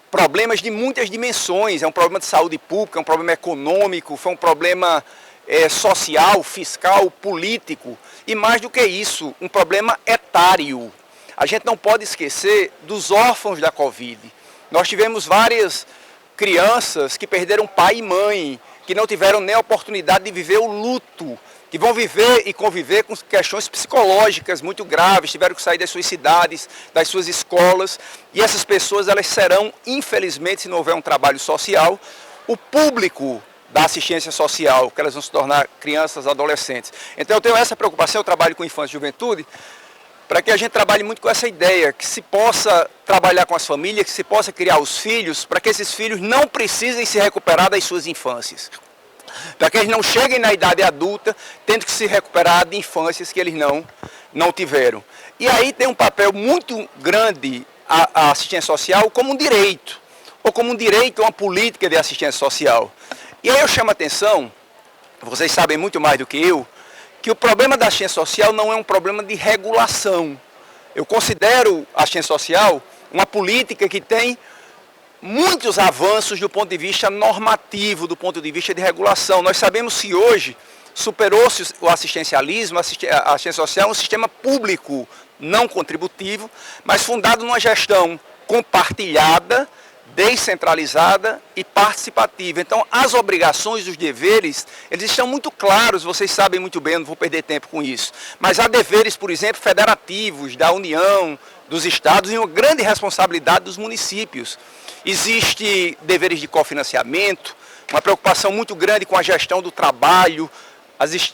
problemas de muitas dimensões. É um problema de saúde pública, é um problema econômico, foi um problema social, fiscal, político. E mais do que isso, um problema etário. A gente não pode esquecer dos órfãos da Covid. Nós tivemos várias crianças que perderam pai e mãe, que não tiveram nem a oportunidade de viver o luto, que vão viver e conviver com questões psicológicas muito graves, tiveram que sair das suas cidades, das suas escolas, e essas pessoas elas serão, infelizmente, se não houver um trabalho social, o público da assistência social, que elas vão se tornar crianças, adolescentes. Então eu tenho essa preocupação, eu trabalho com infância e juventude, para que a gente trabalhe muito com essa ideia, que se possa trabalhar com as famílias, que se possa criar os filhos, para que esses filhos não precisem se recuperar das suas infâncias. Para que eles não cheguem na idade adulta, tendo que se recuperar de infâncias que eles não tiveram. E aí tem um papel muito grande a assistência social como um direito, ou como um direito a uma política de assistência social. E aí eu chamo a atenção, vocês sabem muito mais do que eu, que o problema da assistência social não é um problema de regulação. Eu considero a assistência social uma política que tem muitos avanços do ponto de vista normativo, do ponto de vista de regulação. Nós sabemos que hoje superou-se o assistencialismo, a assistência social é um sistema público não contributivo, mas fundado numa gestão compartilhada, descentralizada e participativa. Então, as obrigações e os deveres, eles estão muito claros, vocês sabem muito bem, eu não vou perder tempo com isso. Mas há deveres, por exemplo, federativos, da União, dos estados e uma grande responsabilidade dos municípios. Existem deveres de cofinanciamento, uma preocupação muito grande com a gestão do trabalho,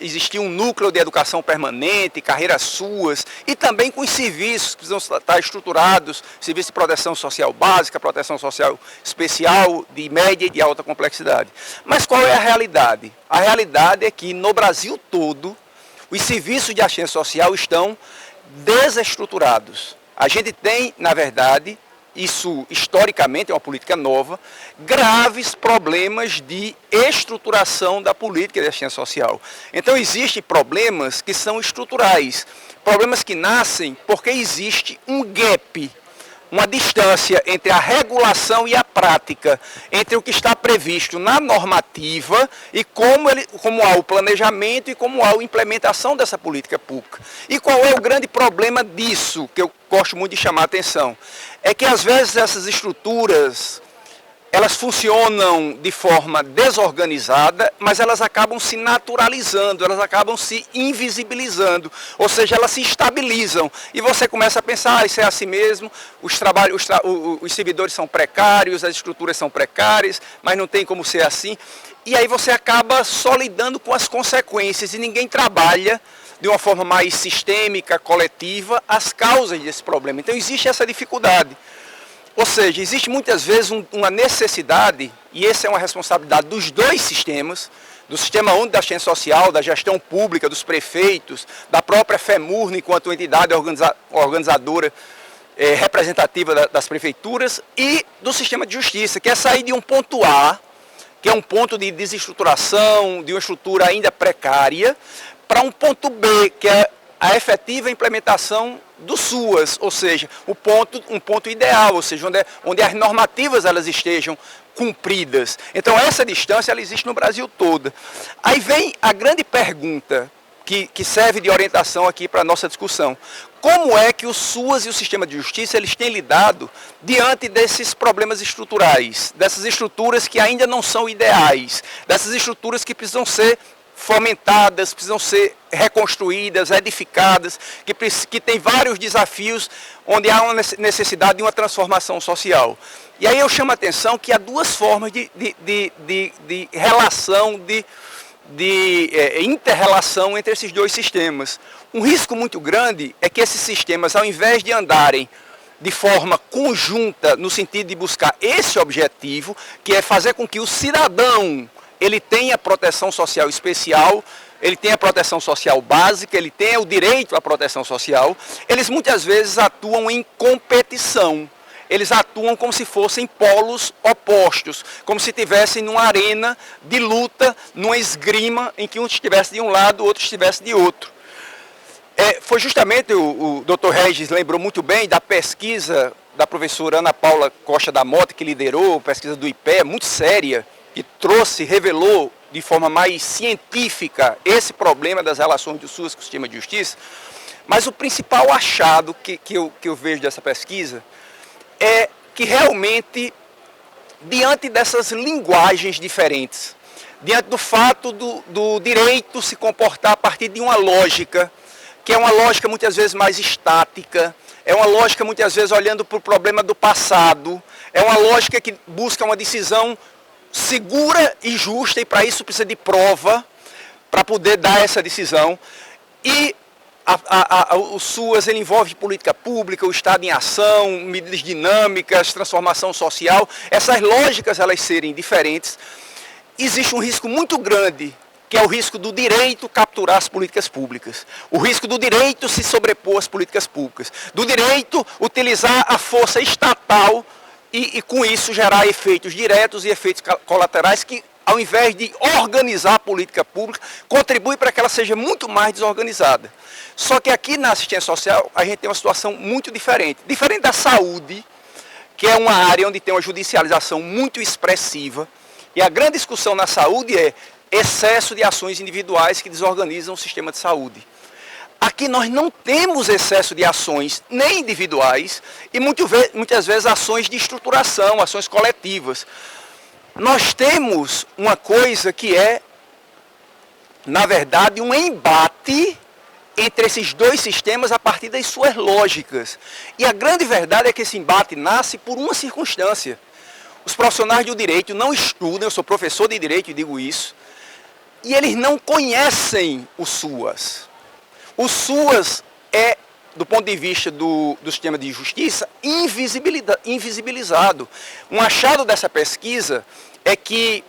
existia um núcleo de educação permanente, carreiras suas, e também com os serviços que precisam estar estruturados, serviço de proteção social básica, proteção social especial, de média e de alta complexidade. Mas qual é a realidade? A realidade é que no Brasil todo, os serviços de assistência social estão desestruturados. A gente tem, na verdade, isso historicamente é uma política nova, graves problemas de estruturação da política de assistência social. Então existem problemas que são estruturais, problemas que nascem porque existe um gap, uma distância entre a regulação e a prática, entre o que está previsto na normativa e como há o planejamento e como há a implementação dessa política pública. E qual é o grande problema disso, que eu gosto muito de chamar a atenção? É que às vezes essas estruturas, elas funcionam de forma desorganizada, mas elas acabam se naturalizando, elas acabam se invisibilizando, ou seja, elas se estabilizam. E você começa a pensar, isso é assim mesmo, os servidores são precários, as estruturas são precárias, mas não tem como ser assim. E aí você acaba só lidando com as consequências e ninguém trabalha de uma forma mais sistêmica, coletiva, as causas desse problema. Então existe essa dificuldade. Ou seja, existe muitas vezes uma necessidade, e essa é uma responsabilidade dos dois sistemas, do Sistema Único da Assistência Social, da gestão pública, dos prefeitos, da própria FEMURNA enquanto entidade organizadora representativa das prefeituras, e do sistema de justiça, que é sair de um ponto A, que é um ponto de desestruturação, de uma estrutura ainda precária, para um ponto B, que é a efetiva implementação do SUAS, ou seja, um ponto ideal, ou seja, onde as normativas elas estejam cumpridas. Então essa distância ela existe no Brasil todo. Aí vem a grande pergunta que serve de orientação aqui para a nossa discussão. Como é que o SUAS e o sistema de justiça eles têm lidado diante desses problemas estruturais, dessas estruturas que ainda não são ideais, dessas estruturas que precisam ser fomentadas, precisam ser reconstruídas, edificadas, que tem vários desafios onde há uma necessidade de uma transformação social. E aí eu chamo a atenção que há duas formas de relação, de inter-relação entre esses dois sistemas. Um risco muito grande é que esses sistemas, ao invés de andarem de forma conjunta, no sentido de buscar esse objetivo, que é fazer com que o cidadão ele tenha proteção social especial, ele tenha proteção social básica, ele tenha o direito à proteção social, eles muitas vezes atuam em competição. Eles atuam como se fossem polos opostos, como se estivessem numa arena de luta, numa esgrima, em que um estivesse de um lado, o outro estivesse de outro. Foi justamente, o Dr. Regis lembrou muito bem da pesquisa da professora Ana Paula Costa da Mota, que liderou, pesquisa do IPE, muito séria, que revelou de forma mais científica esse problema das relações do SUS com o sistema de justiça. Mas o principal achado que eu vejo dessa pesquisa é que realmente, diante dessas linguagens diferentes, diante do fato do direito se comportar a partir de uma lógica, que é uma lógica muitas vezes mais estática, é uma lógica muitas vezes olhando para o problema do passado, é uma lógica que busca uma decisão segura e justa, e para isso precisa de prova para poder dar essa decisão. E o SUAS ele envolve política pública, o Estado em ação, medidas dinâmicas, transformação social. Essas lógicas elas serem diferentes, existe um risco muito grande, que é o risco do direito capturar as políticas públicas, o risco do direito se sobrepor às políticas públicas, do direito utilizar a força estatal e com isso gerar efeitos diretos e efeitos colaterais que, ao invés de organizar a política pública, contribui para que ela seja muito mais desorganizada. Só que aqui na assistência social a gente tem uma situação muito diferente. Diferente da saúde, que é uma área onde tem uma judicialização muito expressiva, e a grande discussão na saúde é excesso de ações individuais que desorganizam o sistema de saúde. Aqui nós não temos excesso de ações nem individuais e muitas vezes ações de estruturação, ações coletivas. Nós temos uma coisa que é, na verdade, um embate entre esses dois sistemas a partir das suas lógicas. E a grande verdade é que esse embate nasce por uma circunstância. Os profissionais do direito não estudam, eu sou professor de direito e digo isso, e eles não conhecem o SUAS. O SUAS é, do ponto de vista do sistema de justiça, invisibilizado. Um achado dessa pesquisa é que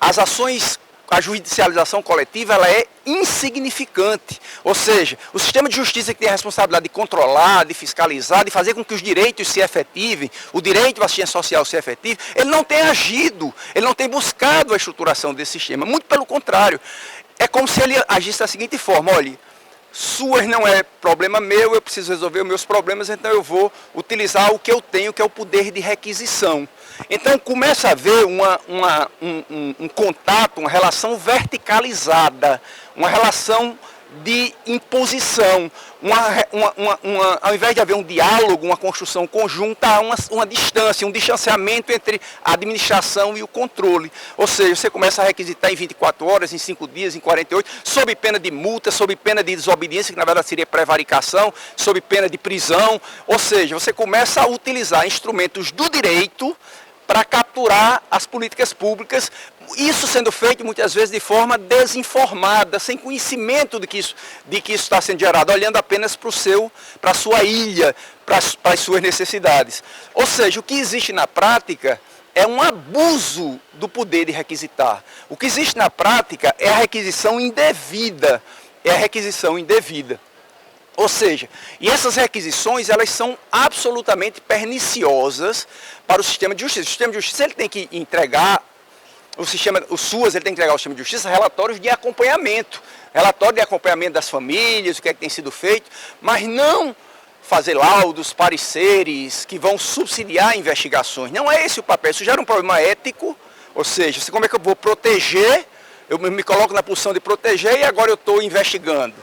as ações, a judicialização coletiva, ela é insignificante. Ou seja, o sistema de justiça que tem a responsabilidade de controlar, de fiscalizar, de fazer com que os direitos se efetivem, o direito à assistência social se efetive, ele não tem agido, ele não tem buscado a estruturação desse sistema. Muito pelo contrário. É como se ele agisse da seguinte forma: olha, SUAS não é problema meu, eu preciso resolver os meus problemas, então eu vou utilizar o que eu tenho, que é o poder de requisição. Então começa a haver um contato, uma relação verticalizada, uma relação de imposição. Ao invés de haver um diálogo, uma construção conjunta, há uma distância, um distanciamento entre a administração e o controle. Ou seja, você começa a requisitar em 24 horas, em 5 dias, em 48, sob pena de multa, sob pena de desobediência, que na verdade seria prevaricação, sob pena de prisão. Ou seja, você começa a utilizar instrumentos do direito para capturar as políticas públicas, isso sendo feito muitas vezes de forma desinformada, sem conhecimento de que isso está sendo gerado, olhando apenas para a sua ilha, para as suas necessidades. Ou seja, o que existe na prática é um abuso do poder de requisitar. O que existe na prática é a requisição indevida, Ou seja, e essas requisições, elas são absolutamente perniciosas para o sistema de justiça. O sistema de justiça ele tem que entregar, o SUAS ele tem que entregar ao sistema de justiça relatórios de acompanhamento. Relatório de acompanhamento das famílias, o que é que tem sido feito, mas não fazer laudos, pareceres que vão subsidiar investigações. Não é esse o papel. Isso gera um problema ético, ou seja, como é que eu vou proteger, eu me coloco na posição de proteger e agora eu estou investigando.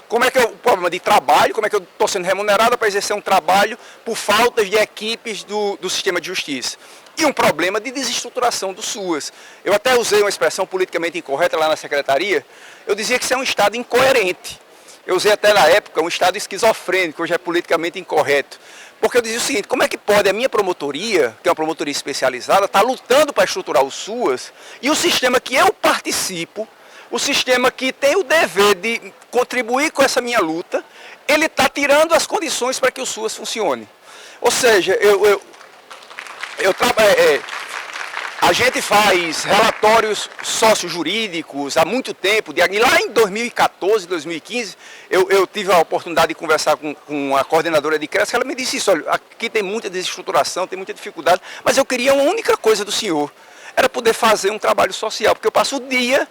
Como é que é o problema de trabalho, como é que eu estou sendo remunerado para exercer um trabalho por faltas de equipes do sistema de justiça. e um problema de desestruturação do SUAS. Eu até usei uma expressão politicamente incorreta lá na secretaria, eu dizia que isso é um Estado incoerente. Eu usei até na época um Estado esquizofrênico, hoje é politicamente incorreto. Porque eu dizia o seguinte, como é que pode a minha promotoria, que é uma promotoria especializada, estar lutando para estruturar o SUAS, e o sistema que eu participo, o sistema que tem o dever de contribuir com essa minha luta, ele está tirando as condições para que o SUAS funcione. Ou seja, a gente faz relatórios sociojurídicos há muito tempo, e lá em 2014, 2015, eu tive a oportunidade de conversar com a coordenadora de creche, ela me disse isso, olha, aqui tem muita desestruturação, tem muita dificuldade, mas eu queria uma única coisa do senhor, era poder fazer um trabalho social, porque eu passo o dia,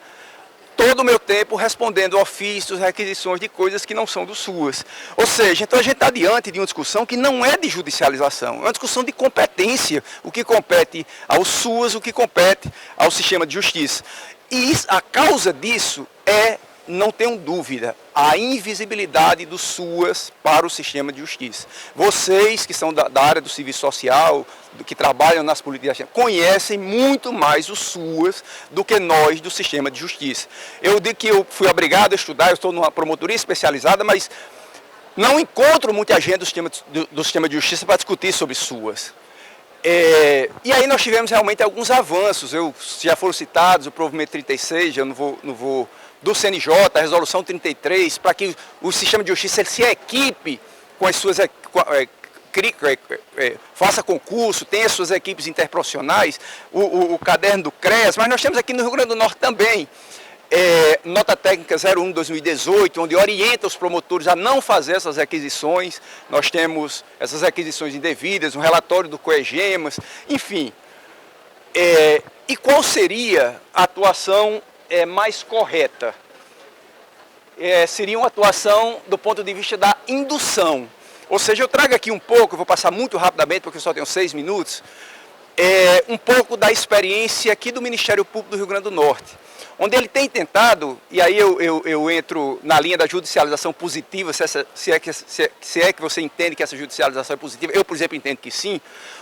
todo o meu tempo respondendo ofícios, requisições de coisas que não são do SUAS. Ou seja, então a gente está diante de uma discussão que não é de judicialização, é uma discussão de competência, o que compete ao SUAS, o que compete ao sistema de justiça. E a causa disso é, não tenho dúvida, a invisibilidade do SUAS para o sistema de justiça. Vocês que são da área do serviço social, que trabalham nas políticas, conhecem muito mais o SUAS do que nós do sistema de justiça. Eu digo que eu fui obrigado a estudar, eu estou numa promotoria especializada, mas não encontro muita gente do sistema de justiça para discutir sobre SUAS. E aí nós tivemos realmente alguns avanços, já foram citados, o provimento 36, eu não vou do CNJ, a resolução 33, para que o sistema de justiça se equipe com as suas faça concurso, tenha as suas equipes interprofissionais, o caderno do CREAS, mas nós temos aqui no Rio Grande do Norte também nota técnica 01/2018, onde orienta os promotores a não fazer essas requisições. Nós temos essas requisições indevidas, um relatório do COEGEMAS, enfim. E qual seria a atuação mais correta? Seria uma atuação do ponto de vista da indução. Ou seja, eu trago aqui um pouco, eu vou passar muito rapidamente porque eu só tenho 6 minutos, um pouco da experiência aqui do Ministério Público do Rio Grande do Norte, onde ele tem tentado, e aí eu entro na linha da judicialização positiva, se é que você entende que essa judicialização é positiva, eu, por exemplo, entendo que sim,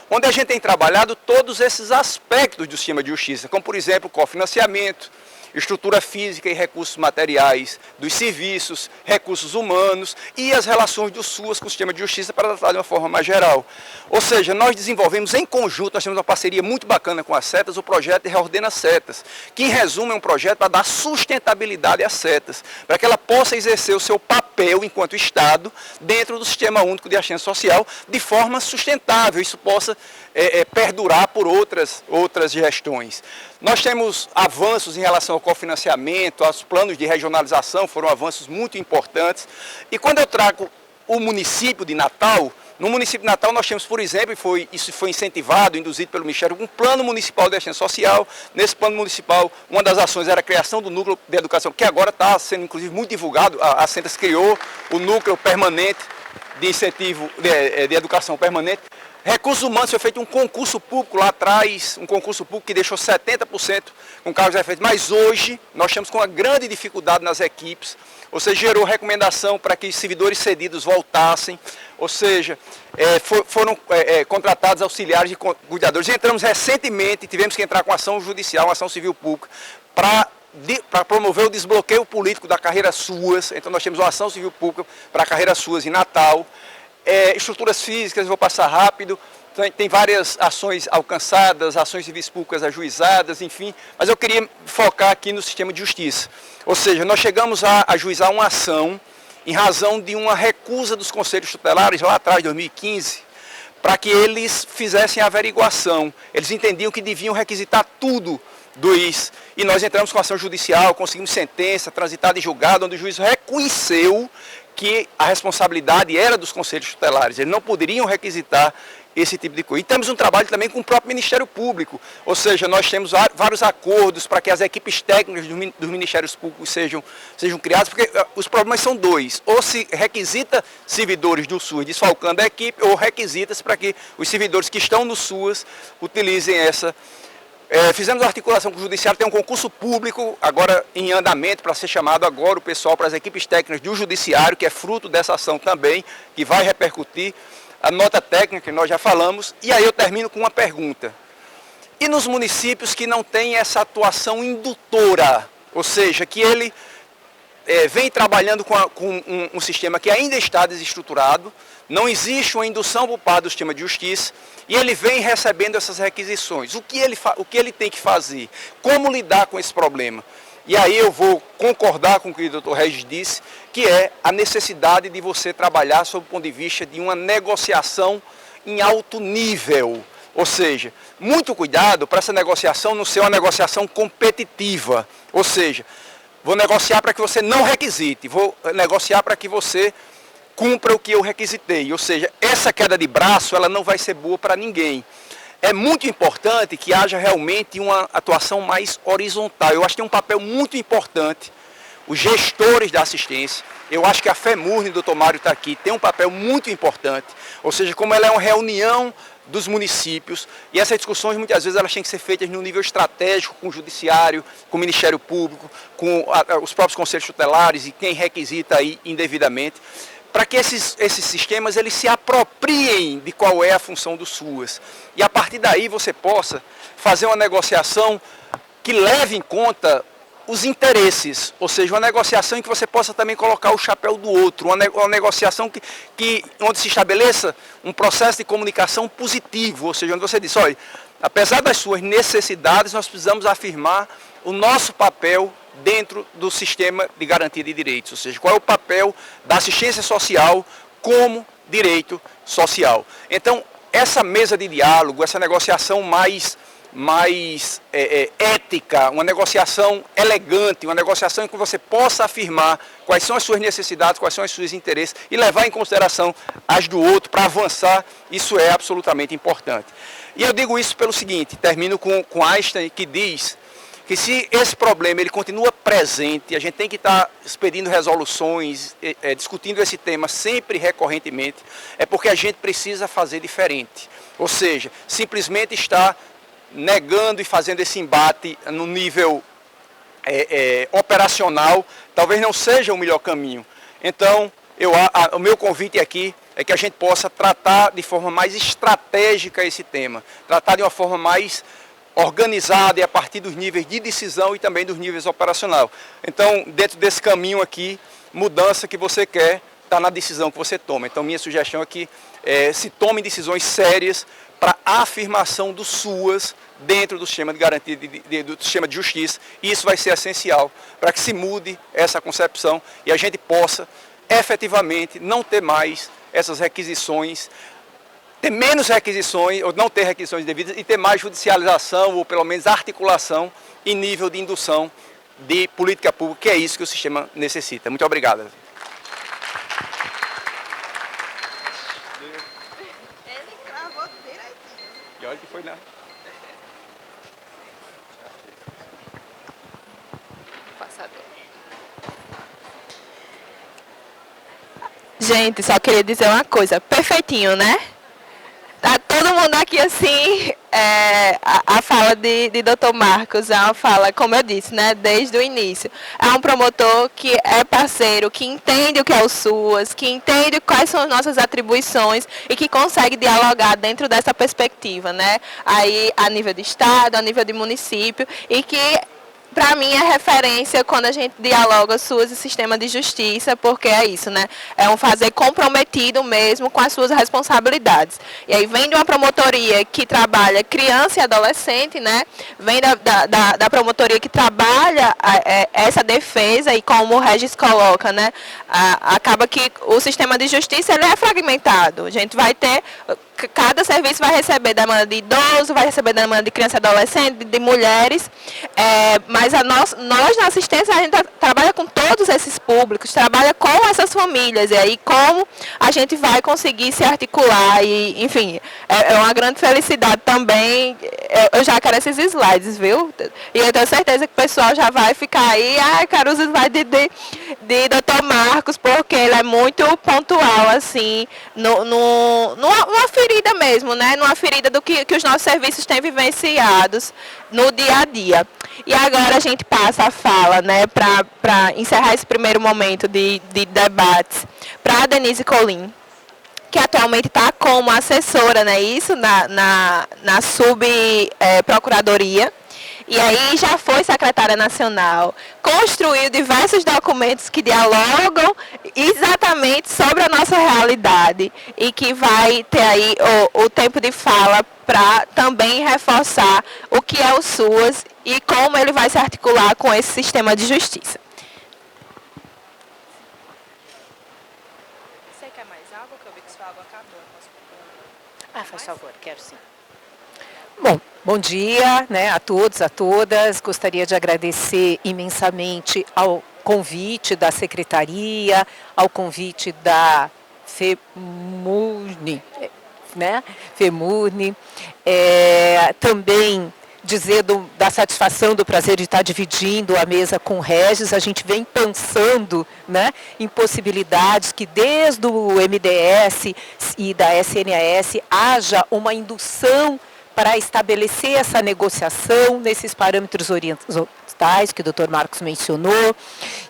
onde a gente tem trabalhado todos esses aspectos do sistema de justiça, como, por exemplo, cofinanciamento, estrutura física e recursos materiais dos serviços, recursos humanos e as relações do SUAS com o sistema de justiça para tratar de uma forma mais geral. Ou seja, nós desenvolvemos em conjunto, nós temos uma parceria muito bacana com a SETAS, o projeto de Reordena SETAS, que em resumo é um projeto para dar sustentabilidade às SETAS, para que ela possa exercer o seu papel enquanto Estado dentro do Sistema Único de Assistência Social de forma sustentável, isso possa perdurar por outras gestões. Nós temos avanços em relação ao cofinanciamento, aos planos de regionalização, foram avanços muito importantes. E quando eu trago o município de Natal, no município de Natal nós temos, por exemplo, isso foi incentivado, induzido pelo Ministério, um plano municipal de assistência social. Nesse plano municipal, uma das ações era a criação do núcleo de educação, que agora está sendo, inclusive, muito divulgado. A SETAS criou o núcleo permanente de incentivo de educação permanente. Recursos humanos, foi feito um concurso público lá atrás, um concurso público que deixou 70% com cargos de efeito, mas hoje nós estamos com uma grande dificuldade nas equipes, ou seja, gerou recomendação para que servidores cedidos voltassem, ou seja, foram contratados auxiliares de cuidadores. Entramos recentemente, tivemos que entrar com ação judicial, uma ação civil pública, para promover o desbloqueio político da carreira SUAS. Então nós temos uma ação civil pública para a carreira SUAS em Natal. Estruturas físicas, vou passar rápido, tem várias ações alcançadas, ações civis públicas ajuizadas, enfim, mas eu queria focar aqui no sistema de justiça. Ou seja, nós chegamos a ajuizar uma ação em razão de uma recusa dos conselhos tutelares lá atrás, 2015, para que eles fizessem a averiguação. Eles entendiam que deviam requisitar tudo do juiz. E nós entramos com ação judicial, conseguimos sentença, transitada em julgado, onde o juiz reconheceu que a responsabilidade era dos conselhos tutelares, eles não poderiam requisitar esse tipo de coisa. E temos um trabalho também com o próprio Ministério Público, ou seja, nós temos vários acordos para que as equipes técnicas dos Ministérios Públicos sejam criadas, porque os problemas são dois: ou se requisita servidores do SUAS desfalcando a equipe, ou requisita-se para que os servidores que estão no SUAS utilizem essa. Fizemos articulação com o Judiciário, tem um concurso público agora em andamento para ser chamado agora o pessoal para as equipes técnicas do Judiciário, que é fruto dessa ação também, que vai repercutir. A nota técnica que nós já falamos, e aí eu termino com uma pergunta. E nos municípios que não têm essa atuação indutora, ou seja, que ele vem trabalhando com um sistema que ainda está desestruturado, não existe uma indução por parte do sistema de justiça, e ele vem recebendo essas requisições. O que ele tem que fazer? Como lidar com esse problema? E aí eu vou concordar com o que o doutor Regis disse, que é a necessidade de você trabalhar sob o ponto de vista de uma negociação em alto nível. Ou seja, muito cuidado para essa negociação não ser uma negociação competitiva. Ou seja, vou negociar para que você não requisite, vou negociar para que você cumpra o que eu requisitei. Ou seja, essa queda de braço ela não vai ser boa para ninguém. É muito importante que haja realmente uma atuação mais horizontal. Eu acho que tem um papel muito importante os gestores da assistência. Eu acho que a FEMURNE, doutor Mário está aqui, tem um papel muito importante. Ou seja, como ela é uma reunião dos municípios, e essas discussões muitas vezes elas têm que ser feitas no nível estratégico, com o judiciário, com o Ministério Público, com os próprios conselhos tutelares e quem requisita aí indevidamente, para que esses sistemas eles se apropriem de qual é a função dos SUAS. E a partir daí você possa fazer uma negociação que leve em conta os interesses, ou seja, uma negociação em que você possa também colocar o chapéu do outro, uma negociação onde se estabeleça um processo de comunicação positivo, ou seja, onde você diz, olha, apesar das suas necessidades, nós precisamos afirmar o nosso papel dentro do sistema de garantia de direitos, ou seja, qual é o papel da assistência social como direito social. Então, essa mesa de diálogo, essa negociação mais ética, uma negociação elegante, uma negociação em que você possa afirmar quais são as suas necessidades, quais são os seus interesses e levar em consideração as do outro para avançar, isso é absolutamente importante. E eu digo isso pelo seguinte, termino com Einstein, que diz que se esse problema ele continua presente, a gente tem que estar expedindo resoluções, discutindo esse tema sempre recorrentemente, é porque a gente precisa fazer diferente. Ou seja, simplesmente está negando e fazendo esse embate no nível operacional, talvez não seja o melhor caminho. Então, o meu convite aqui é que a gente possa tratar de forma mais estratégica esse tema, tratar de uma forma mais organizada e a partir dos níveis de decisão e também dos níveis operacional. Então, dentro desse caminho aqui, mudança que você quer está na decisão que você toma. Então, minha sugestão é que se tomem decisões sérias para a afirmação dos SUAS dentro do sistema de garantia do sistema de justiça, e isso vai ser essencial para que se mude essa concepção e a gente possa efetivamente não ter mais essas requisições, ter menos requisições, ou não ter requisições devidas, e ter mais judicialização, ou pelo menos articulação em nível de indução de política pública, que é isso que o sistema necessita. Muito obrigado. Ele cravou direitinho. E olha que foi, né? Passador. Gente, só queria dizer uma coisa, perfeitinho, né? Tá todo mundo aqui assim, a fala de Dr. Marcos é uma fala, como eu disse, né, desde o início. É um promotor que é parceiro, que entende o que é o SUAS, que entende quais são as nossas atribuições e que consegue dialogar dentro dessa perspectiva, né? Aí a nível de estado, a nível de município, e que para mim é referência quando a gente dialoga SUAS e sistema de justiça, porque é isso, né? É um fazer comprometido mesmo com as suas responsabilidades. E aí vem de uma promotoria que trabalha criança e adolescente, né? Vem da promotoria que trabalha essa defesa e como o Regis coloca, né? Acaba que o sistema de justiça ele é fragmentado. A gente vai ter... Cada serviço vai receber demanda de idoso, vai receber demanda de criança e adolescente, de mulheres, mas nós na assistência a gente trabalha com todos esses públicos, trabalha com essas famílias, e aí como a gente vai conseguir se articular, e enfim, é uma grande felicidade também. Eu já quero esses slides, viu? E eu tenho certeza que o pessoal já vai ficar aí, quero os slides de Dr. Marcos, porque ele é muito pontual, assim, numa ferida mesmo, né? Numa ferida do que os nossos serviços têm vivenciados no dia a dia. E agora a gente passa a fala, né, para encerrar esse primeiro momento de debates, para a Denise Colim. que atualmente está como assessora, né, isso, na subprocuradoria. E aí já foi secretária nacional, construiu diversos documentos que dialogam exatamente sobre a nossa realidade e que vai ter aí o tempo de fala para também reforçar o que é o SUAS e como ele vai se articular com esse sistema de justiça. Você quer mais água? Que eu vi que sua água acabou. Faz favor, quero sim. Bom dia, né, a todos, a todas. Gostaria de agradecer imensamente ao convite da Secretaria, ao convite da FEMURNE, né, FEMURNE. Também dizer da satisfação, do prazer de estar dividindo a mesa com o Regis. A gente vem pensando, né, em possibilidades que desde o MDS e da SNAS haja uma indução para estabelecer essa negociação nesses parâmetros orientais que o Dr. Marcos mencionou,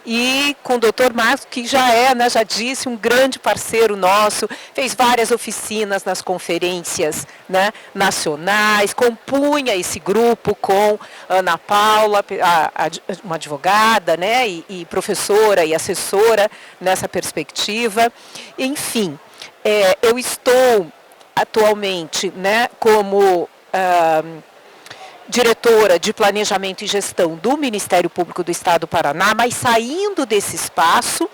e com o Dr. Marcos, que já é, né, já disse, um grande parceiro nosso, fez várias oficinas nas conferências, né, nacionais, compunha esse grupo com Ana Paula, uma advogada, né, e professora e assessora nessa perspectiva. Enfim, eu estou atualmente, né, como diretora de Planejamento e Gestão do Ministério Público do Estado do Paraná, mas saindo desse espaço,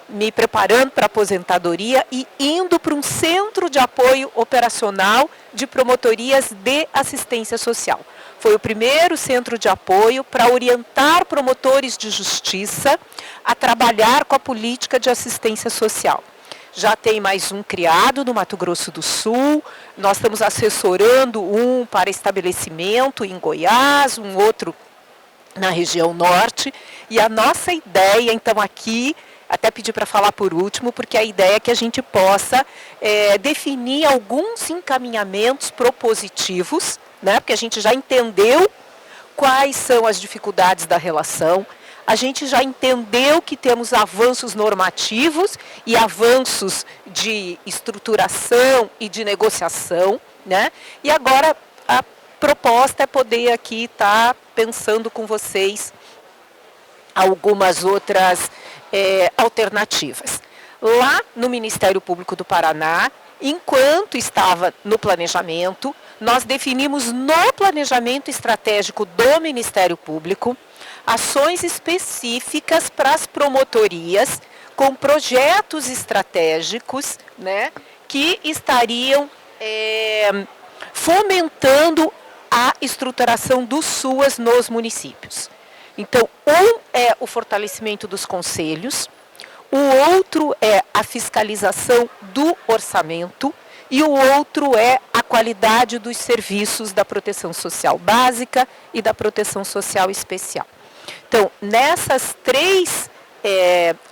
me preparando para a aposentadoria e indo para um centro de apoio operacional de promotorias de assistência social. Foi o primeiro centro de apoio para orientar promotores de justiça a trabalhar com a política de assistência social. Já tem mais um criado no Mato Grosso do Sul, nós estamos assessorando um para estabelecimento em Goiás, um outro na região norte, e a nossa ideia, então, aqui, até pedir para falar por último, porque a ideia é que a gente possa definir alguns encaminhamentos propositivos, né, porque a gente já entendeu quais são as dificuldades da relação. A gente já entendeu que temos avanços normativos e avanços de estruturação e de negociação, né? E agora a proposta é poder aqui estar pensando com vocês algumas outras alternativas. Lá no Ministério Público do Paraná, enquanto estava no planejamento, nós definimos no planejamento estratégico do Ministério Público ações específicas para as promotorias com projetos estratégicos, né, que estariam fomentando a estruturação do SUAS nos municípios. Então, um é o fortalecimento dos conselhos, o outro é a fiscalização do orçamento e o outro é a qualidade dos serviços da proteção social básica e da proteção social especial. Então, nessas três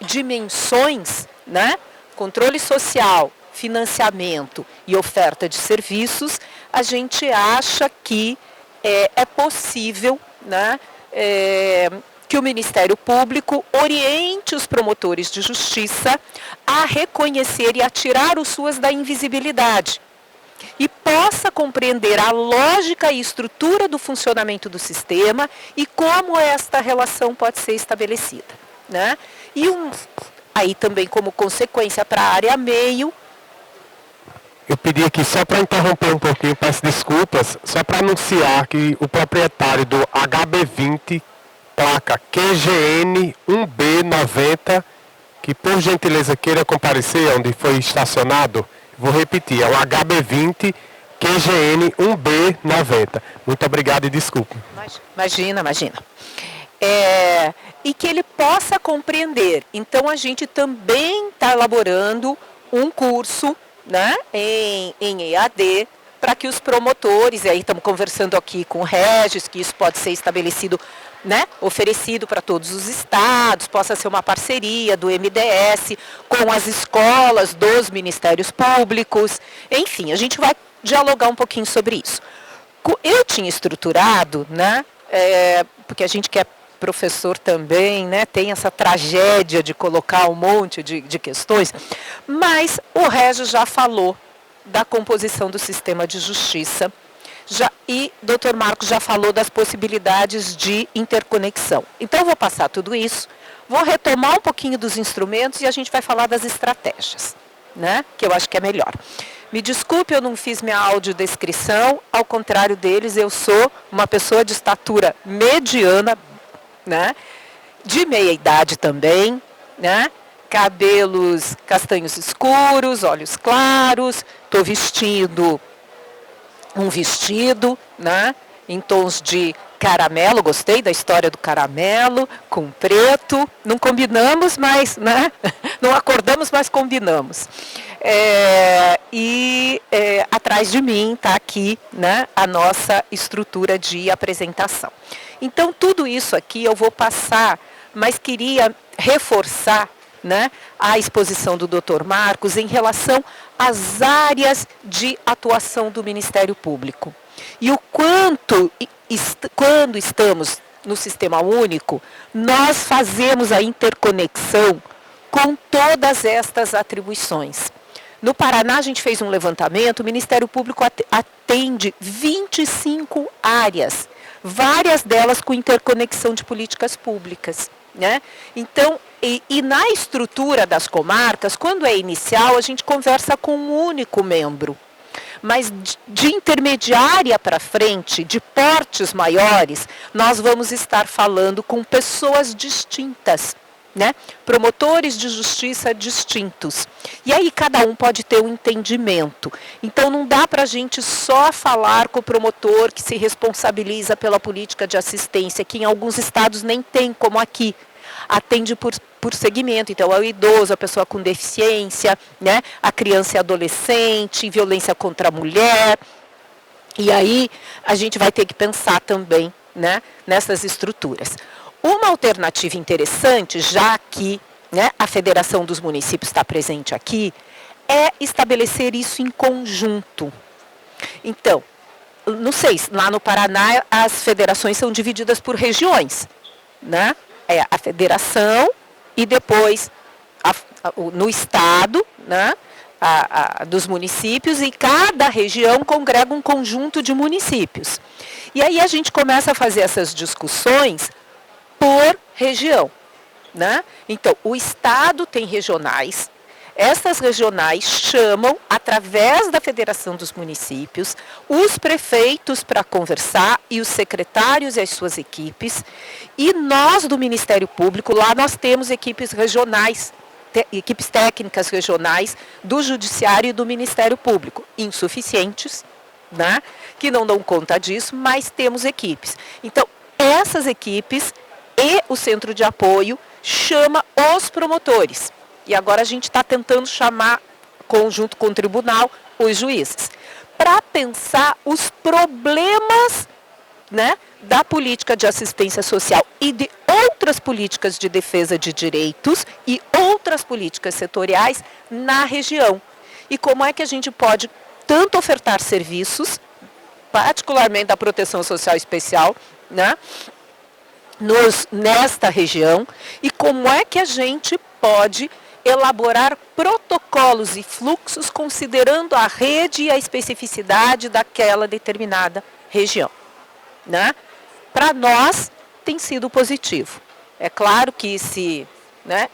dimensões, né, controle social, financiamento e oferta de serviços, a gente acha que é possível, né, que o Ministério Público oriente os promotores de justiça a reconhecer e a tirar os SUAS da invisibilidade e possa compreender a lógica e estrutura do funcionamento do sistema e como esta relação pode ser estabelecida, né? E aí também como consequência para a área meio. Eu pedi aqui só para interromper um pouquinho, peço desculpas, só para anunciar que o proprietário do HB20, placa QGN 1B90, que por gentileza queira comparecer onde foi estacionado, vou repetir, é o HB20 QGN 1B90. Muito obrigado e desculpe. Imagina. E que ele possa compreender. Então, a gente também está elaborando um curso, né, em EAD, para que os promotores, e aí estamos conversando aqui com o Regis, que isso pode ser estabelecido, né, oferecido para todos os estados, possa ser uma parceria do MDS com as escolas dos ministérios públicos, enfim, a gente vai dialogar um pouquinho sobre isso. Eu tinha estruturado, né, porque a gente quer professor também, né, tem essa tragédia de colocar um monte de questões, mas o Régis já falou da composição do sistema de justiça, e Dr. Marcos já falou das possibilidades de interconexão. Então, eu vou passar tudo isso, vou retomar um pouquinho dos instrumentos e a gente vai falar das estratégias, né, que eu acho que é melhor. Me desculpe, eu não fiz minha audiodescrição, ao contrário deles, eu sou uma pessoa de estatura mediana, né, de meia idade também, né, cabelos castanhos escuros, olhos claros, estou vestindo um vestido, né, em tons de caramelo, gostei da história do caramelo, com preto, não combinamos, mas, né, não acordamos, mas combinamos. Atrás de mim está aqui, né, a nossa estrutura de apresentação. Então, tudo isso aqui eu vou passar, mas queria reforçar, né, a exposição do Dr. Marcos em relação às áreas de atuação do Ministério Público. E o quanto, quando estamos no Sistema Único, nós fazemos a interconexão com todas estas atribuições. No Paraná, a gente fez um levantamento, o Ministério Público atende 25 áreas, várias delas com interconexão de políticas públicas, né? Então, e na estrutura das comarcas, quando é inicial, a gente conversa com um único membro. Mas de intermediária para frente, de portes maiores, nós vamos estar falando com pessoas distintas, né? Promotores de justiça distintos. E aí cada um pode ter um entendimento. Então não dá para a gente só falar com o promotor que se responsabiliza pela política de assistência, que em alguns estados nem tem, como aqui. Atende por segmento, então é o idoso, a pessoa com deficiência, né? A criança e adolescente, violência contra a mulher. E aí a gente vai ter que pensar também, né, nessas estruturas. Uma alternativa interessante, já que, né, a Federação dos Municípios está presente aqui, é estabelecer isso em conjunto. Então, não sei, lá no Paraná as federações são divididas por regiões, né? É a federação e depois no estado, né, dos municípios, e cada região congrega um conjunto de municípios. E aí a gente começa a fazer essas discussões por região, né? Então, o estado tem regionais. Essas regionais chamam, através da Federação dos Municípios, os prefeitos para conversar e os secretários e as suas equipes. E nós, do Ministério Público, lá nós temos equipes regionais, equipes técnicas regionais do Judiciário e do Ministério Público, insuficientes, né, que não dão conta disso, mas temos equipes. Então, essas equipes e o Centro de Apoio chama os promotores. E agora a gente está tentando chamar, conjunto com o tribunal, os juízes, para pensar os problemas, né, da política de assistência social e de outras políticas de defesa de direitos e outras políticas setoriais na região. E como é que a gente pode tanto ofertar serviços, particularmente da proteção social especial, né, nesta região, e como é que a gente pode elaborar protocolos e fluxos considerando a rede e a especificidade daquela determinada região, né? Para nós tem sido positivo. É claro que se, né,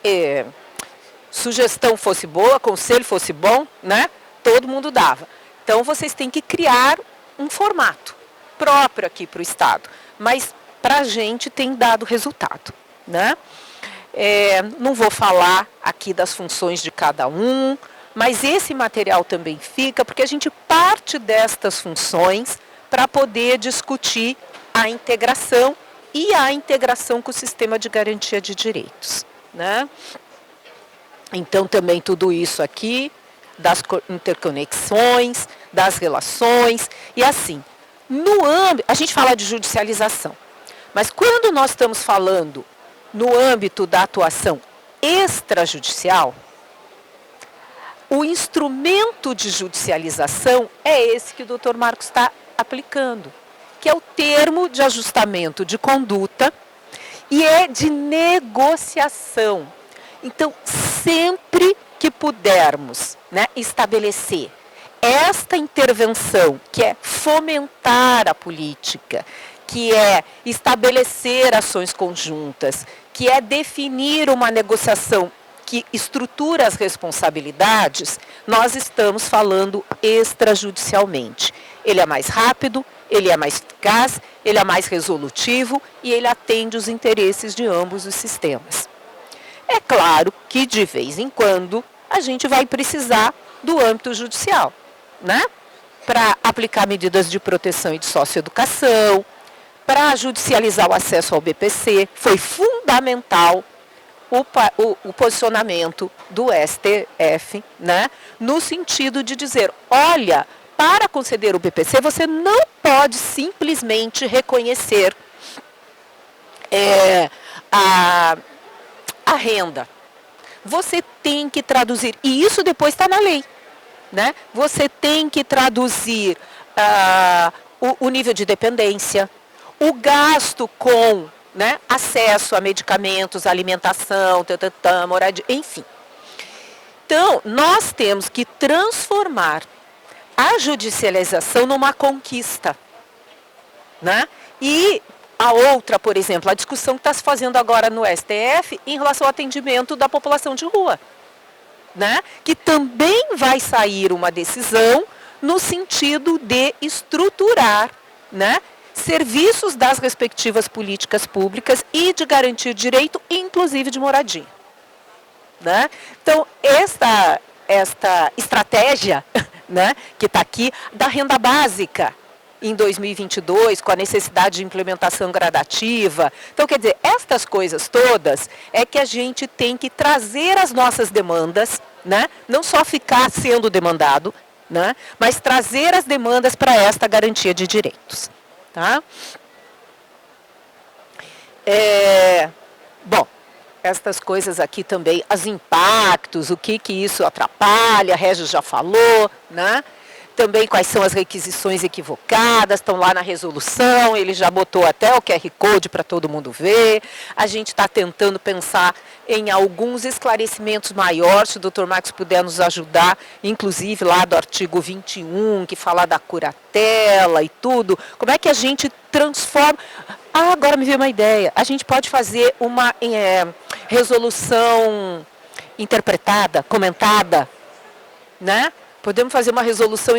sugestão fosse boa, conselho fosse bom, né, todo mundo dava. Então vocês têm que criar um formato próprio aqui para o Estado, mas para a gente tem dado resultado, né? Não vou falar aqui das funções de cada um, mas esse material também fica, porque a gente parte destas funções para poder discutir a integração e a integração com o sistema de garantia de direitos, né? Então, também tudo isso aqui, das interconexões, das relações, e assim, a gente fala de judicialização, mas quando nós estamos falando no âmbito da atuação extrajudicial, o instrumento de judicialização é esse que o Dr. Marcos está aplicando, que é o termo de ajustamento de conduta, e é de negociação. Então, sempre que pudermos, né, estabelecer esta intervenção, que é fomentar a política, que é estabelecer ações conjuntas, que é definir uma negociação que estrutura as responsabilidades, nós estamos falando extrajudicialmente. Ele é mais rápido, ele é mais eficaz, ele é mais resolutivo e ele atende os interesses de ambos os sistemas. É claro que, de vez em quando, a gente vai precisar do âmbito judicial, né? Para aplicar medidas de proteção e de socioeducação, para judicializar o acesso ao BPC. Foi fundamental o posicionamento do STF, né? No sentido de dizer, olha, para conceder o BPC, você não pode simplesmente reconhecer a renda. Você tem que traduzir, e isso depois está na lei, né? Você tem que traduzir o nível de dependência, o gasto com, né, acesso a medicamentos, alimentação, moradia, enfim. Então, nós temos que transformar a judicialização numa conquista, né? E a outra, por exemplo, a discussão que está se fazendo agora no STF em relação ao atendimento da população de rua, né? Que também vai sair uma decisão no sentido de estruturar, né, serviços das respectivas políticas públicas e de garantir direito, inclusive de moradia, né? Então, esta estratégia, né, que está aqui, da renda básica, em 2022, com a necessidade de implementação gradativa. Então, quer dizer, estas coisas todas é que a gente tem que trazer as nossas demandas, né? Não só ficar sendo demandado, né? Mas trazer as demandas para esta garantia de direitos. Tá? Bom, estas coisas aqui também, os impactos, o que isso atrapalha, a Régis já falou, né? Também quais são as requisições equivocadas, estão lá na resolução, ele já botou até o QR Code para todo mundo ver. A gente está tentando pensar em alguns esclarecimentos maiores, se o Dr. Marcos puder nos ajudar, inclusive lá do artigo 21, que fala da curatela e tudo. Como é que a gente transforma... agora me veio uma ideia. A gente pode fazer uma resolução interpretada, comentada, né? Podemos fazer uma resolução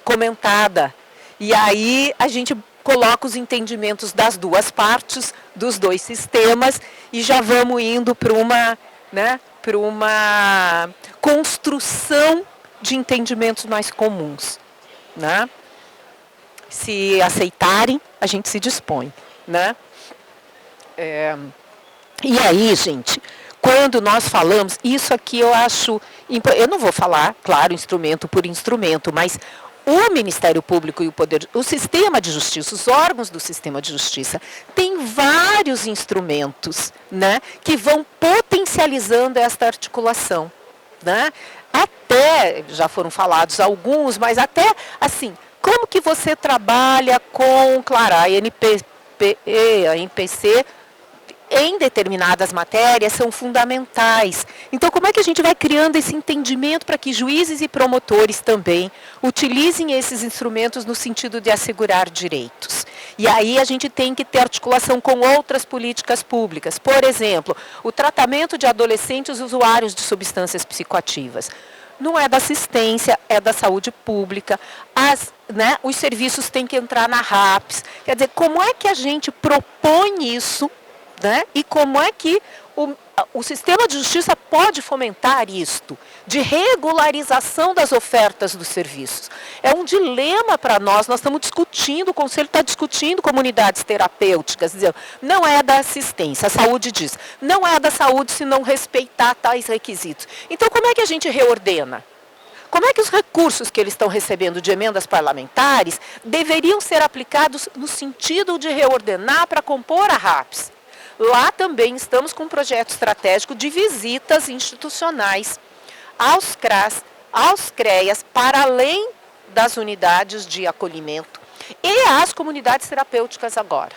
comentada. E aí a gente coloca os entendimentos das duas partes, dos dois sistemas, e já vamos indo para uma, né, para uma construção de entendimentos mais comuns, né? Se aceitarem, a gente se dispõe, né? E aí, gente, quando nós falamos, isso aqui eu acho, eu não vou falar, claro, instrumento por instrumento, mas o Ministério Público e o sistema de justiça, os órgãos do sistema de justiça, têm vários instrumentos, né, que vão potencializando esta articulação, né? Até, já foram falados alguns, mas até, assim, como que você trabalha com, claro, a NPC, em determinadas matérias, são fundamentais. Então, como é que a gente vai criando esse entendimento para que juízes e promotores também utilizem esses instrumentos no sentido de assegurar direitos? E aí a gente tem que ter articulação com outras políticas públicas. Por exemplo, o tratamento de adolescentes usuários de substâncias psicoativas. Não é da assistência, é da saúde pública. Os serviços têm que entrar na RAPS. Quer dizer, como é que a gente propõe isso, né? E como é que o sistema de justiça pode fomentar isto, de regularização das ofertas dos serviços? É um dilema para nós estamos discutindo, o Conselho está discutindo comunidades terapêuticas, dizendo, não é da assistência, a saúde diz, não é da saúde se não respeitar tais requisitos. Então, como é que a gente reordena? Como é que os recursos que eles estão recebendo de emendas parlamentares deveriam ser aplicados no sentido de reordenar para compor a RAPS? Lá também estamos com um projeto estratégico de visitas institucionais aos CRAS, aos CREAS, para além das unidades de acolhimento e às comunidades terapêuticas agora,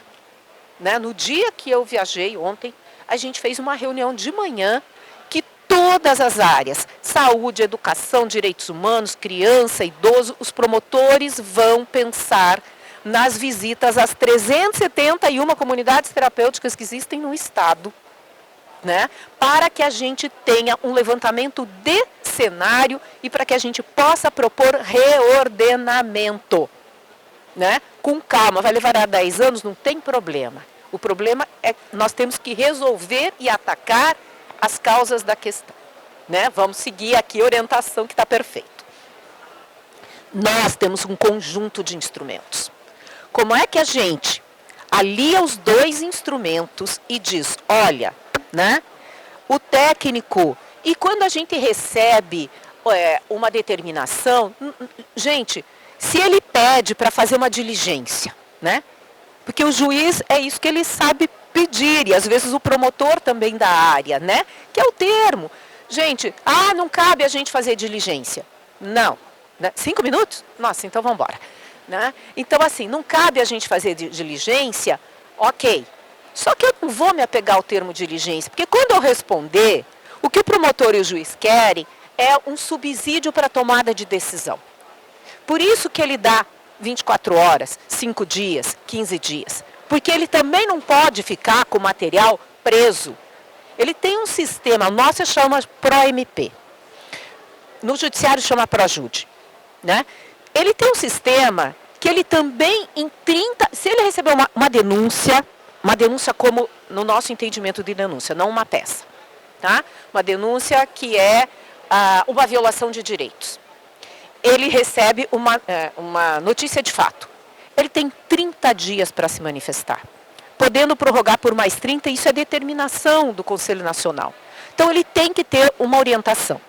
né? No dia que eu viajei ontem, a gente fez uma reunião de manhã que todas as áreas, saúde, educação, direitos humanos, criança, idoso, os promotores vão pensar nas visitas às 371 comunidades terapêuticas que existem no estado, né? Para que a gente tenha um levantamento de cenário e para que a gente possa propor reordenamento, né? Com calma, vai levar 10 anos, não tem problema. O problema é que nós temos que resolver e atacar as causas da questão, né? Vamos seguir aqui a orientação que está perfeito. Nós temos um conjunto de instrumentos. Como é que a gente alia os dois instrumentos e diz, olha, né? O técnico, e quando a gente recebe uma determinação, gente, se ele pede para fazer uma diligência, né? Porque o juiz é isso que ele sabe pedir, e às vezes o promotor também da área, né? Que é o termo. Gente, não cabe a gente fazer diligência. Não. Né? 5 minutos? Nossa, então vamos embora. Né? Então, assim, não cabe a gente fazer diligência, ok. Só que eu não vou me apegar ao termo diligência, porque quando eu responder, o que o promotor e o juiz querem é um subsídio para a tomada de decisão. Por isso que ele dá 24 horas, 5 dias, 15 dias. Porque ele também não pode ficar com o material preso. Ele tem um sistema, o nosso chama PRO-MP. No judiciário chama PROJUDE. Né? Ele tem um sistema que ele também, em 30... Se ele receber uma denúncia como, no nosso entendimento de denúncia, não uma peça. Tá? Uma denúncia que é uma violação de direitos. Ele recebe uma notícia de fato. Ele tem 30 dias para se manifestar. Podendo prorrogar por mais 30, isso é determinação do Conselho Nacional. Então, ele tem que ter uma orientação.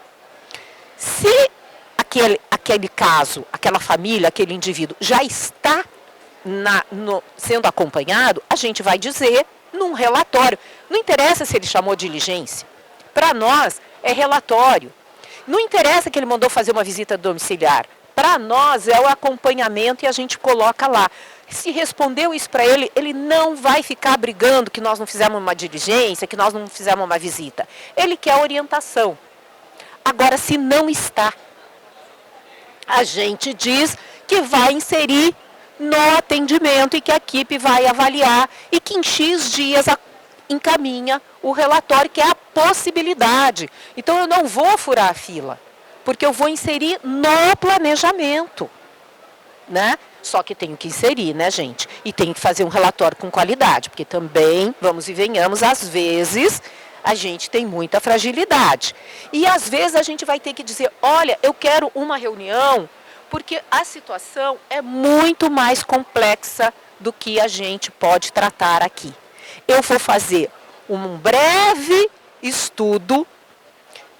Se aquele caso, aquela família, aquele indivíduo já está sendo acompanhado, a gente vai dizer num relatório. Não interessa se ele chamou diligência. Para nós, é relatório. Não interessa que ele mandou fazer uma visita domiciliar. Para nós, é o acompanhamento e a gente coloca lá. Se respondeu isso para ele, ele não vai ficar brigando que nós não fizemos uma diligência, que nós não fizemos uma visita. Ele quer orientação. Agora, se não está, a gente diz que vai inserir no atendimento e que a equipe vai avaliar e que em X dias encaminha o relatório, que é a possibilidade. Então, eu não vou furar a fila, porque eu vou inserir no planejamento, né? Só que tenho que inserir, né, gente? E tenho que fazer um relatório com qualidade, porque também, vamos e venhamos, às vezes a gente tem muita fragilidade. E às vezes a gente vai ter que dizer, olha, eu quero uma reunião, porque a situação é muito mais complexa do que a gente pode tratar aqui. Eu vou fazer um breve estudo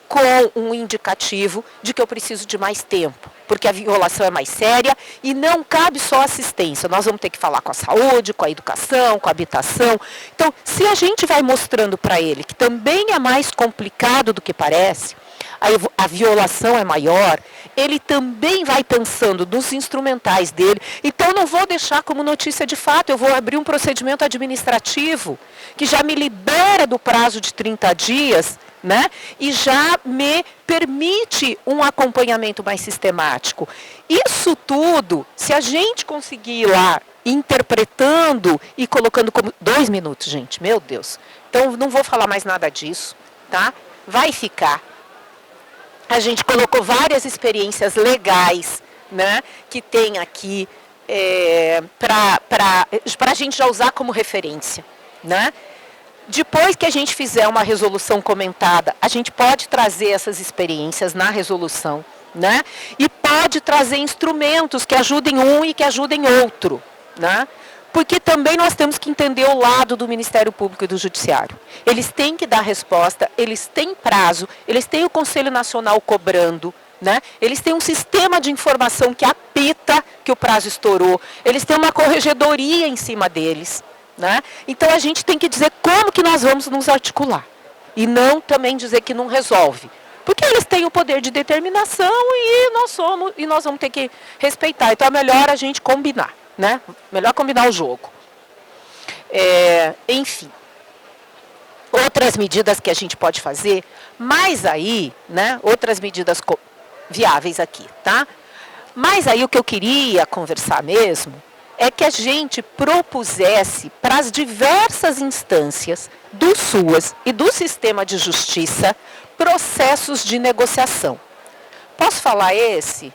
com um indicativo de que eu preciso de mais tempo, porque a violação é mais séria e não cabe só assistência. Nós vamos ter que falar com a saúde, com a educação, com a habitação. Então, se a gente vai mostrando para ele que também é mais complicado do que parece, a violação é maior, ele também vai pensando nos instrumentais dele. Então, não vou deixar como notícia de fato, eu vou abrir um procedimento administrativo que já me libera do prazo de 30 dias, né? E já me permite um acompanhamento mais sistemático. Isso tudo, se a gente conseguir ir lá interpretando e colocando como... 2 minutos, gente, meu Deus. Então, não vou falar mais nada disso, tá? Vai ficar. A gente colocou várias experiências legais, né? Que tem aqui para a gente já usar como referência, né? Depois que a gente fizer uma resolução comentada, a gente pode trazer essas experiências na resolução, né? E pode trazer instrumentos que ajudem um e que ajudem outro, né? Porque também nós temos que entender o lado do Ministério Público e do Judiciário. Eles têm que dar resposta, eles têm prazo, eles têm o Conselho Nacional cobrando, né? Eles têm um sistema de informação que apita que o prazo estourou, eles têm uma corregedoria em cima deles. Né? Então a gente tem que dizer como que nós vamos nos articular e não também dizer que não resolve, porque eles têm o poder de determinação e nós vamos ter que respeitar. Então é melhor a gente combinar, né? Melhor combinar o jogo. Enfim, outras medidas que a gente pode fazer, mas aí, né, outras medidas viáveis aqui, tá? Mas aí o que eu queria conversar mesmo é que a gente propusesse para as diversas instâncias do SUAS e do sistema de justiça processos de negociação. Posso falar esse?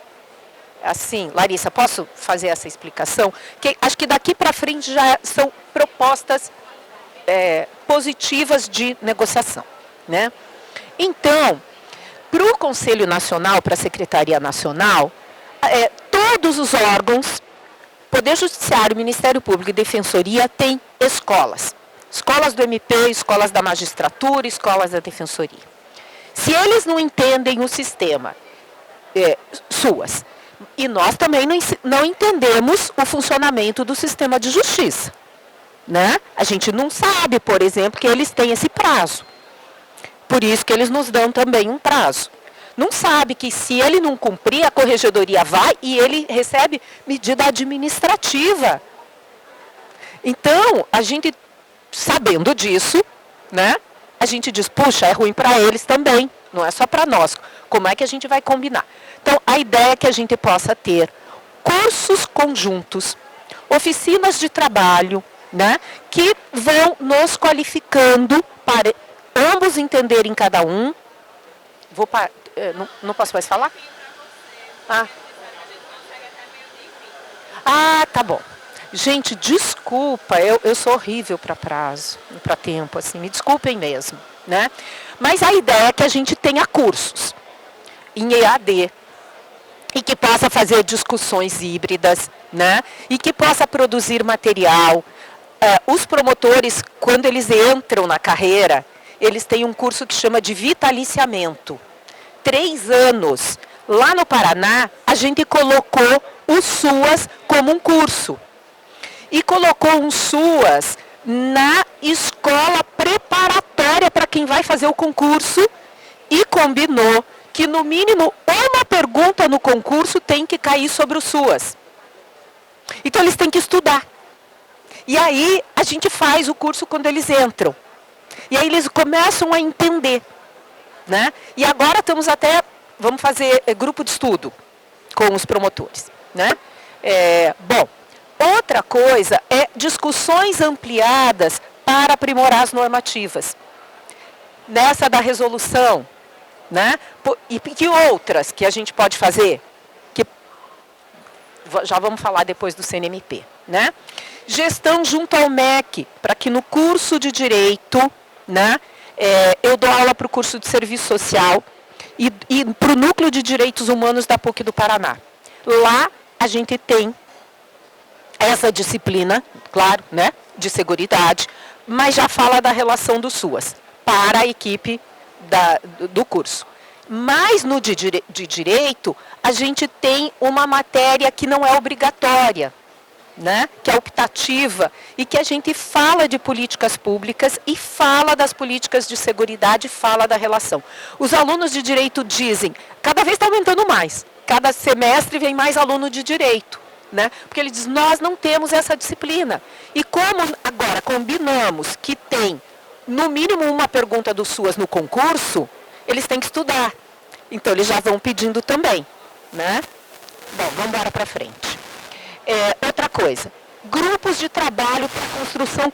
Assim, Larissa, posso fazer essa explicação? Que acho que daqui para frente já são propostas positivas de negociação, né? Então, para o Conselho Nacional, para a Secretaria Nacional, todos os órgãos, Poder Judiciário, Ministério Público e Defensoria têm escolas. Escolas do MP, escolas da magistratura, escolas da defensoria. Se eles não entendem o sistema SUAS, e nós também não entendemos o funcionamento do sistema de justiça, né? A gente não sabe, por exemplo, que eles têm esse prazo. Por isso que eles nos dão também um prazo. Não sabe que se ele não cumprir, a corregedoria vai e ele recebe medida administrativa. Então, a gente, sabendo disso, né, a gente diz, puxa, é ruim para eles também, não é só para nós. Como é que a gente vai combinar? Então, a ideia é que a gente possa ter cursos conjuntos, oficinas de trabalho, né, que vão nos qualificando para ambos entenderem cada um. Não posso mais falar? Tá bom. Gente, desculpa, eu sou horrível para prazo, para tempo, assim, me desculpem mesmo, né? Mas a ideia é que a gente tenha cursos em EAD e que possa fazer discussões híbridas, né? E que possa produzir material. Os promotores, quando eles entram na carreira, eles têm um curso que chama de vitaliciamento. 3 anos. Lá no Paraná, a gente colocou o SUAS como um curso. E colocou um SUAS na escola preparatória para quem vai fazer o concurso e combinou que, no mínimo, uma pergunta no concurso tem que cair sobre o SUAS. Então, eles têm que estudar. E aí, a gente faz o curso quando eles entram. E aí, eles começam a entender. Né? E agora vamos fazer grupo de estudo com os promotores. Né? Bom, outra coisa é discussões ampliadas para aprimorar as normativas. Nessa da resolução, né? E que outras que a gente pode fazer? Que já vamos falar depois do CNMP. Né? Gestão junto ao MEC, para que no curso de Direito, né, eu dou aula para o curso de Serviço Social e para o Núcleo de Direitos Humanos da PUC do Paraná. Lá a gente tem essa disciplina, claro, né, de seguridade, mas já fala da relação do SUAS para a equipe do curso. Mas no de Direito, a gente tem uma matéria que não é obrigatória, né, que é optativa, e que a gente fala de políticas públicas e fala das políticas de seguridade, fala da relação. Os alunos de Direito dizem, cada vez está aumentando mais, cada semestre vem mais aluno de Direito, né, porque ele diz, nós não temos essa disciplina. E como agora combinamos que tem, no mínimo, uma pergunta do SUAS no concurso, eles têm que estudar. Então, eles já vão pedindo também, né? Bom, vamos embora para frente. Outra coisa, grupos de trabalho para construção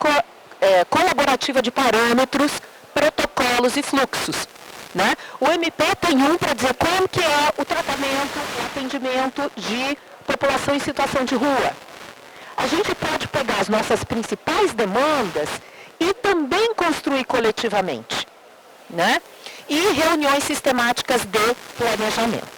colaborativa de parâmetros, protocolos e fluxos. Né? O MP tem um para dizer como que é o tratamento, o atendimento de população em situação de rua. A gente pode pegar as nossas principais demandas e também construir coletivamente. Né? E reuniões sistemáticas de planejamento.